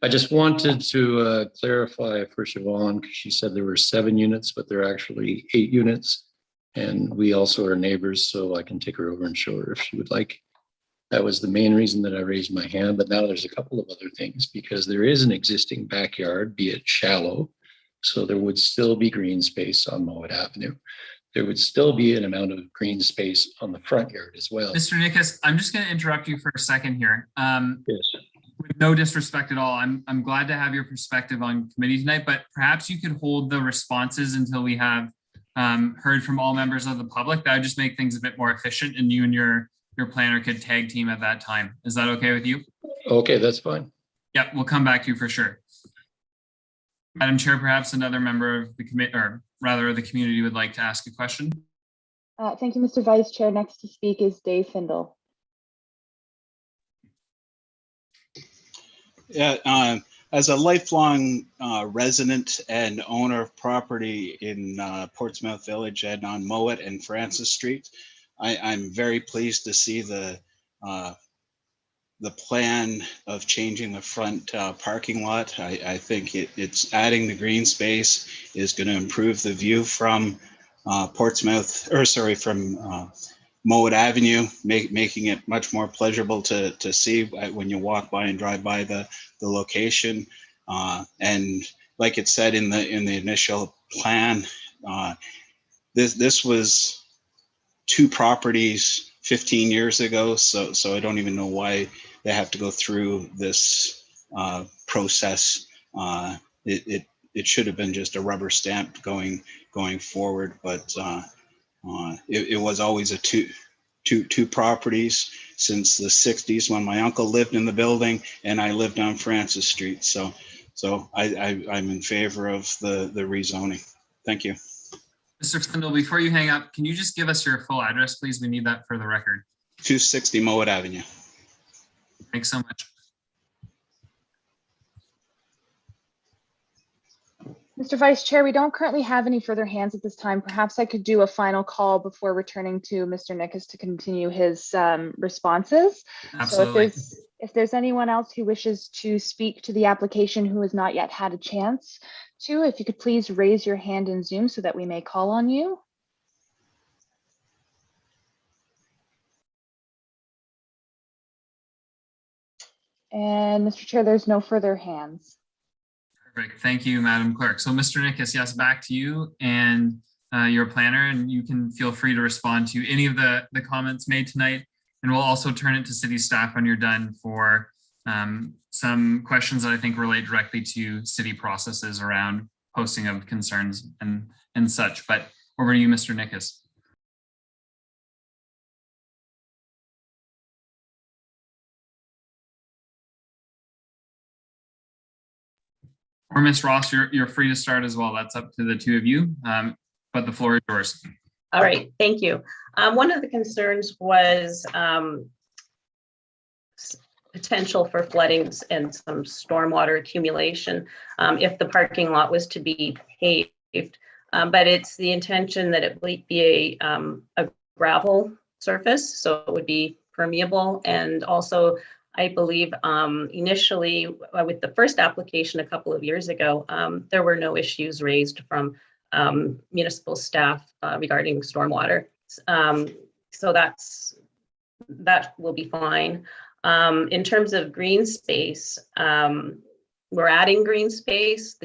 I just wanted to clarify for Siobhan, because she said there were 7 units, but there are actually 8 units. And we also are neighbors, so I can take her over and show her if she would like. That was the main reason that I raised my hand, but now there's a couple of other things, because there is an existing backyard, be it shallow, so there would still be green space on Mowed Avenue. There would still be an amount of green space on the front yard as well. Mr. Nickus, I'm just going to interrupt you for a second here. Yes. With no disrespect at all, I'm glad to have your perspective on committee tonight, but perhaps you could hold the responses until we have heard from all members of the public. That would just make things a bit more efficient, and you and your planner could tag team at that time. Is that okay with you? Okay, that's fine. Yeah, we'll come back to you for sure. Madam Chair, perhaps another member of the committee, or rather the community, would like to ask a question. Thank you, Mr. Vice Chair. Next to speak is Dave Findle. Yeah, as a lifelong resident and owner of property in Portsmouth Village and on Mowed and Francis Street, I'm very pleased to see the plan of changing the front parking lot. I think it's adding the green space is going to improve the view from from Mowed Avenue, making it much more pleasurable to see when you walk by and drive by the location. And like it said in the initial plan, this was 2 properties 15 years ago, so I don't even know why they have to go through this process. It should have been just a rubber stamp going forward, but it was always a two properties since the 60s when my uncle lived in the building and I lived on Francis Street. So I'm in favor of the rezoning. Thank you. Mr. Findle, before you hang up, can you just give us your full address, please? We need that for the record. 260 Mowed Avenue. Thanks so much. Mr. Vice Chair, we don't currently have any further hands at this time. Perhaps I could do a final call before returning to Mr. Nickus to continue his responses. Absolutely. So if there's anyone else who wishes to speak to the application who has not yet had a chance to, if you could please raise your hand in Zoom so that we may call on you. And Mr. Chair, there's no further hands. Perfect. Thank you, Madam Clerk. So Mr. Nickus, yes, back to you and your planner, and you can feel free to respond to any of the comments made tonight. And we'll also turn it to city staff when you're done for some questions that I think relate directly to city processes around posting of concerns and such. But over to you, Mr. Nickus. Or Ms. Ross, you're free to start as well. That's up to the two of you, but the floor is yours. All right, thank you. One of the concerns was potential for floodings and some stormwater accumulation if the parking lot was to be paved. But it's the intention that it would be a gravel surface, so it would be permeable. And also, I believe initially with the first application a couple of years ago, there were no issues raised from municipal staff regarding stormwater. So that will be fine. In terms of green space, we're adding green space,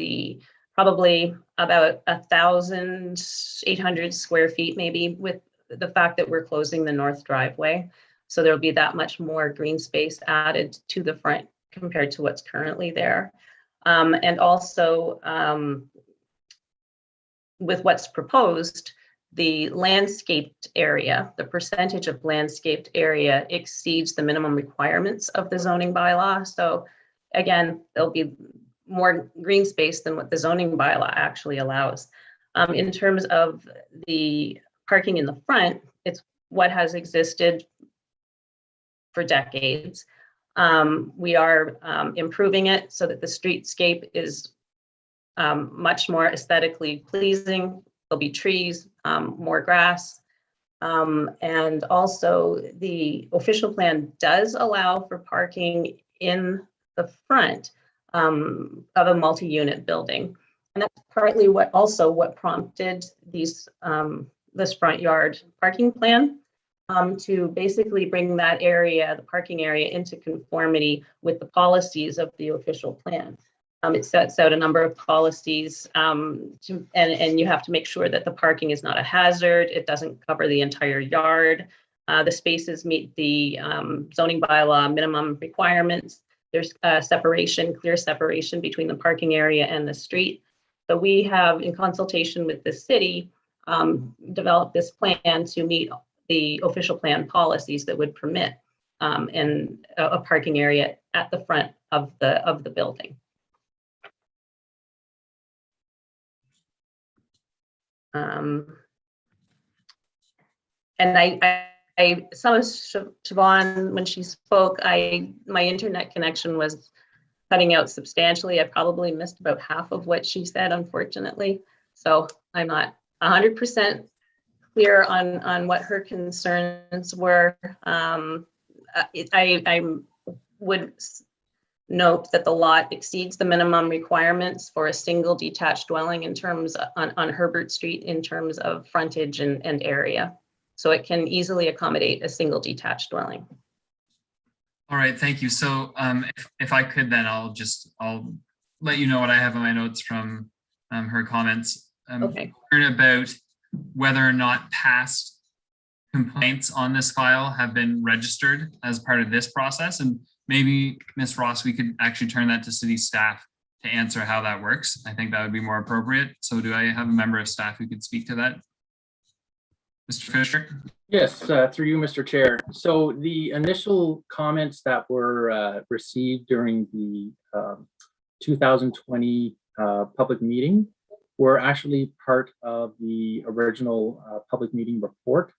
probably about 1,800 square feet, maybe, with the fact that we're closing the north driveway. So there'll be that much more green space added to the front compared to what's currently there. And also with what's proposed, the landscaped area, the percentage of landscaped area exceeds the minimum requirements of the zoning bylaw. So again, there'll be more green space than what the zoning bylaw actually allows. In terms of the parking in the front, it's what has existed for decades. We are improving it so that the streetscape is much more aesthetically pleasing. There'll be trees, more grass. And also the official plan does allow for parking in the front of a multi-unit building. And that's partly what prompted this front yard parking plan to basically bring that area, the parking area, into conformity with the policies of the official plan. It sets out a number of policies and you have to make sure that the parking is not a hazard. It doesn't cover the entire yard. The spaces meet the zoning bylaw minimum requirements. There's clear separation between the parking area and the street. So we have, in consultation with the city, developed this plan to meet the official plan policies that would permit a parking area at the front of the building. And I saw Siobhan when she spoke. My internet connection was cutting out substantially. I probably missed about half of what she said, unfortunately. So I'm not 100% clear on what her concerns were. I would note that the lot exceeds the minimum requirements for a single detached dwelling in terms on Herbert Street in terms of frontage and area. So it can easily accommodate a single detached dwelling. All right, thank you. So if I could, then I'll let you know what I have in my notes from her comments. Okay. Heard about whether or not past complaints on this file have been registered as part of this process. And maybe, Ms. Ross, we could actually turn that to city staff to answer how that works. I think that would be more appropriate. So do I have a member of staff who could speak to that? Mr. Fisher? Yes, through you, Mr. Chair. So the initial comments that were received during the 2020 public meeting were actually part of the original public meeting report.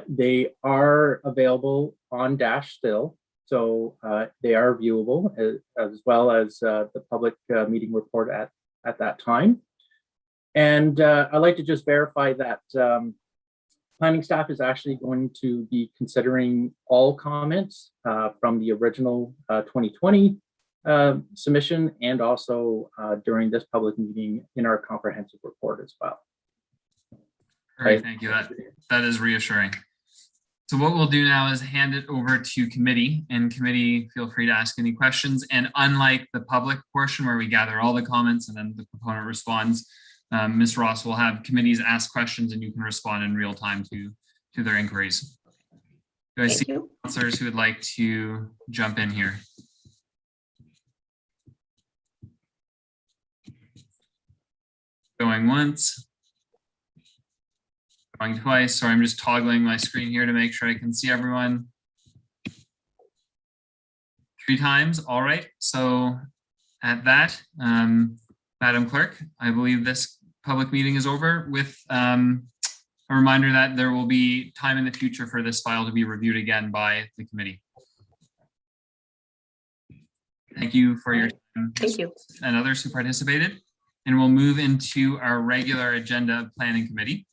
They are available on Dash still, so they are viewable as well as the public meeting report at that time. And I'd like to just verify that planning staff is actually going to be considering all comments from the original 2020 submission and also during this public meeting in our comprehensive report as well. All right, thank you. That is reassuring. So what we'll do now is hand it over to committee, and committee, feel free to ask any questions. And unlike the public portion where we gather all the comments and then the proponent responds, Ms. Ross will have committees ask questions and you can respond in real time to their inquiries. Do I Thank see you. councilors who would like to jump in here? Going once. Going twice. Sorry, I'm just toggling my screen here to make sure I can see everyone. 3 times. All right. So at that, Madam Clerk, I believe this public meeting is over with a reminder that there will be time in the future for this file to be reviewed again by the committee. Thank you for your time. Thank you. And others who participated. And we'll move into our regular agenda of Planning Committee.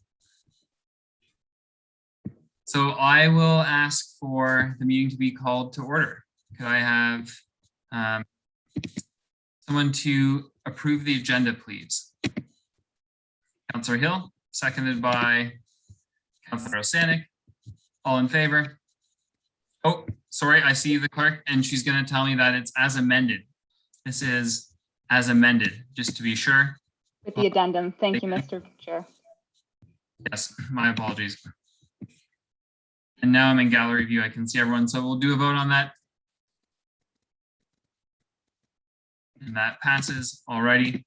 So I will ask for the meeting to be called to order. Could I have someone to approve the agenda, please? Councillor Hill, seconded by Councillor Osanik. All in favor? Oh, sorry, I see the clerk and she's going to tell me that it's as amended. This is as amended, just to be sure. With the addendum. Thank you, Mr. Chair. Yes, my apologies. And now I'm in gallery view. I can see everyone. So we'll do a vote on that. And that passes already.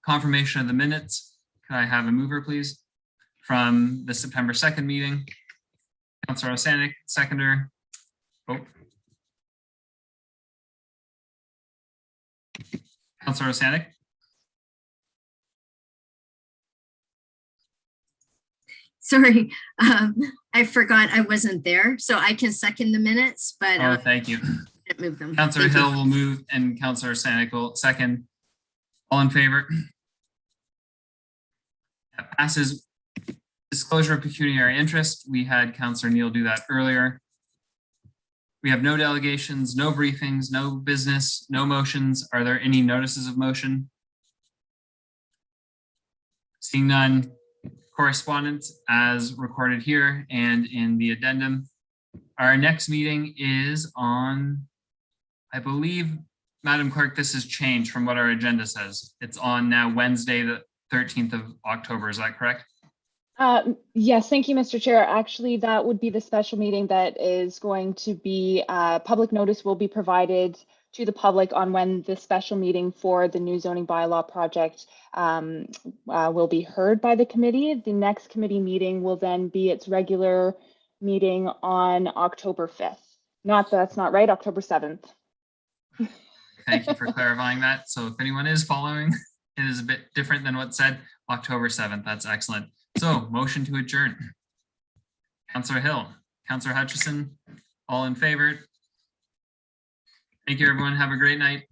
Confirmation of the minutes. Can I have a mover, please? From the September 2nd meeting. Councillor Osanik, seconder. Oh. Councillor Osanik. Sorry, I forgot I wasn't there, so I can second the minutes, but Oh, thank you. can't move them. Councillor Thank you. Hill will move and Councillor Osanik will second. All in favor? That passes. Disclosure of pecuniary interest. We had Councillor Neal do that earlier. We have no delegations, no briefings, no business, no motions. Are there any notices of motion? Seeing none. Correspondence as recorded here and in the addendum. Our next meeting is on, I believe, Madam Clerk, this has changed from what our agenda says. It's on now Wednesday, the 13th of October. Is that correct? Yes, thank you, Mr. Chair. Actually, that would be the special meeting that is going to be, public notice will be provided to the public on when the special meeting for the new zoning bylaw project will be heard by the committee. The next committee meeting will then be its regular meeting on October 5th. That's not right, October 7th. Thank you for clarifying that. So if anyone is following, it is a bit different than what's said. October 7th, that's excellent. So motion to adjourn. Councillor Hill, Councillor Hutchison, all in favor? Thank you, everyone. Have a great night.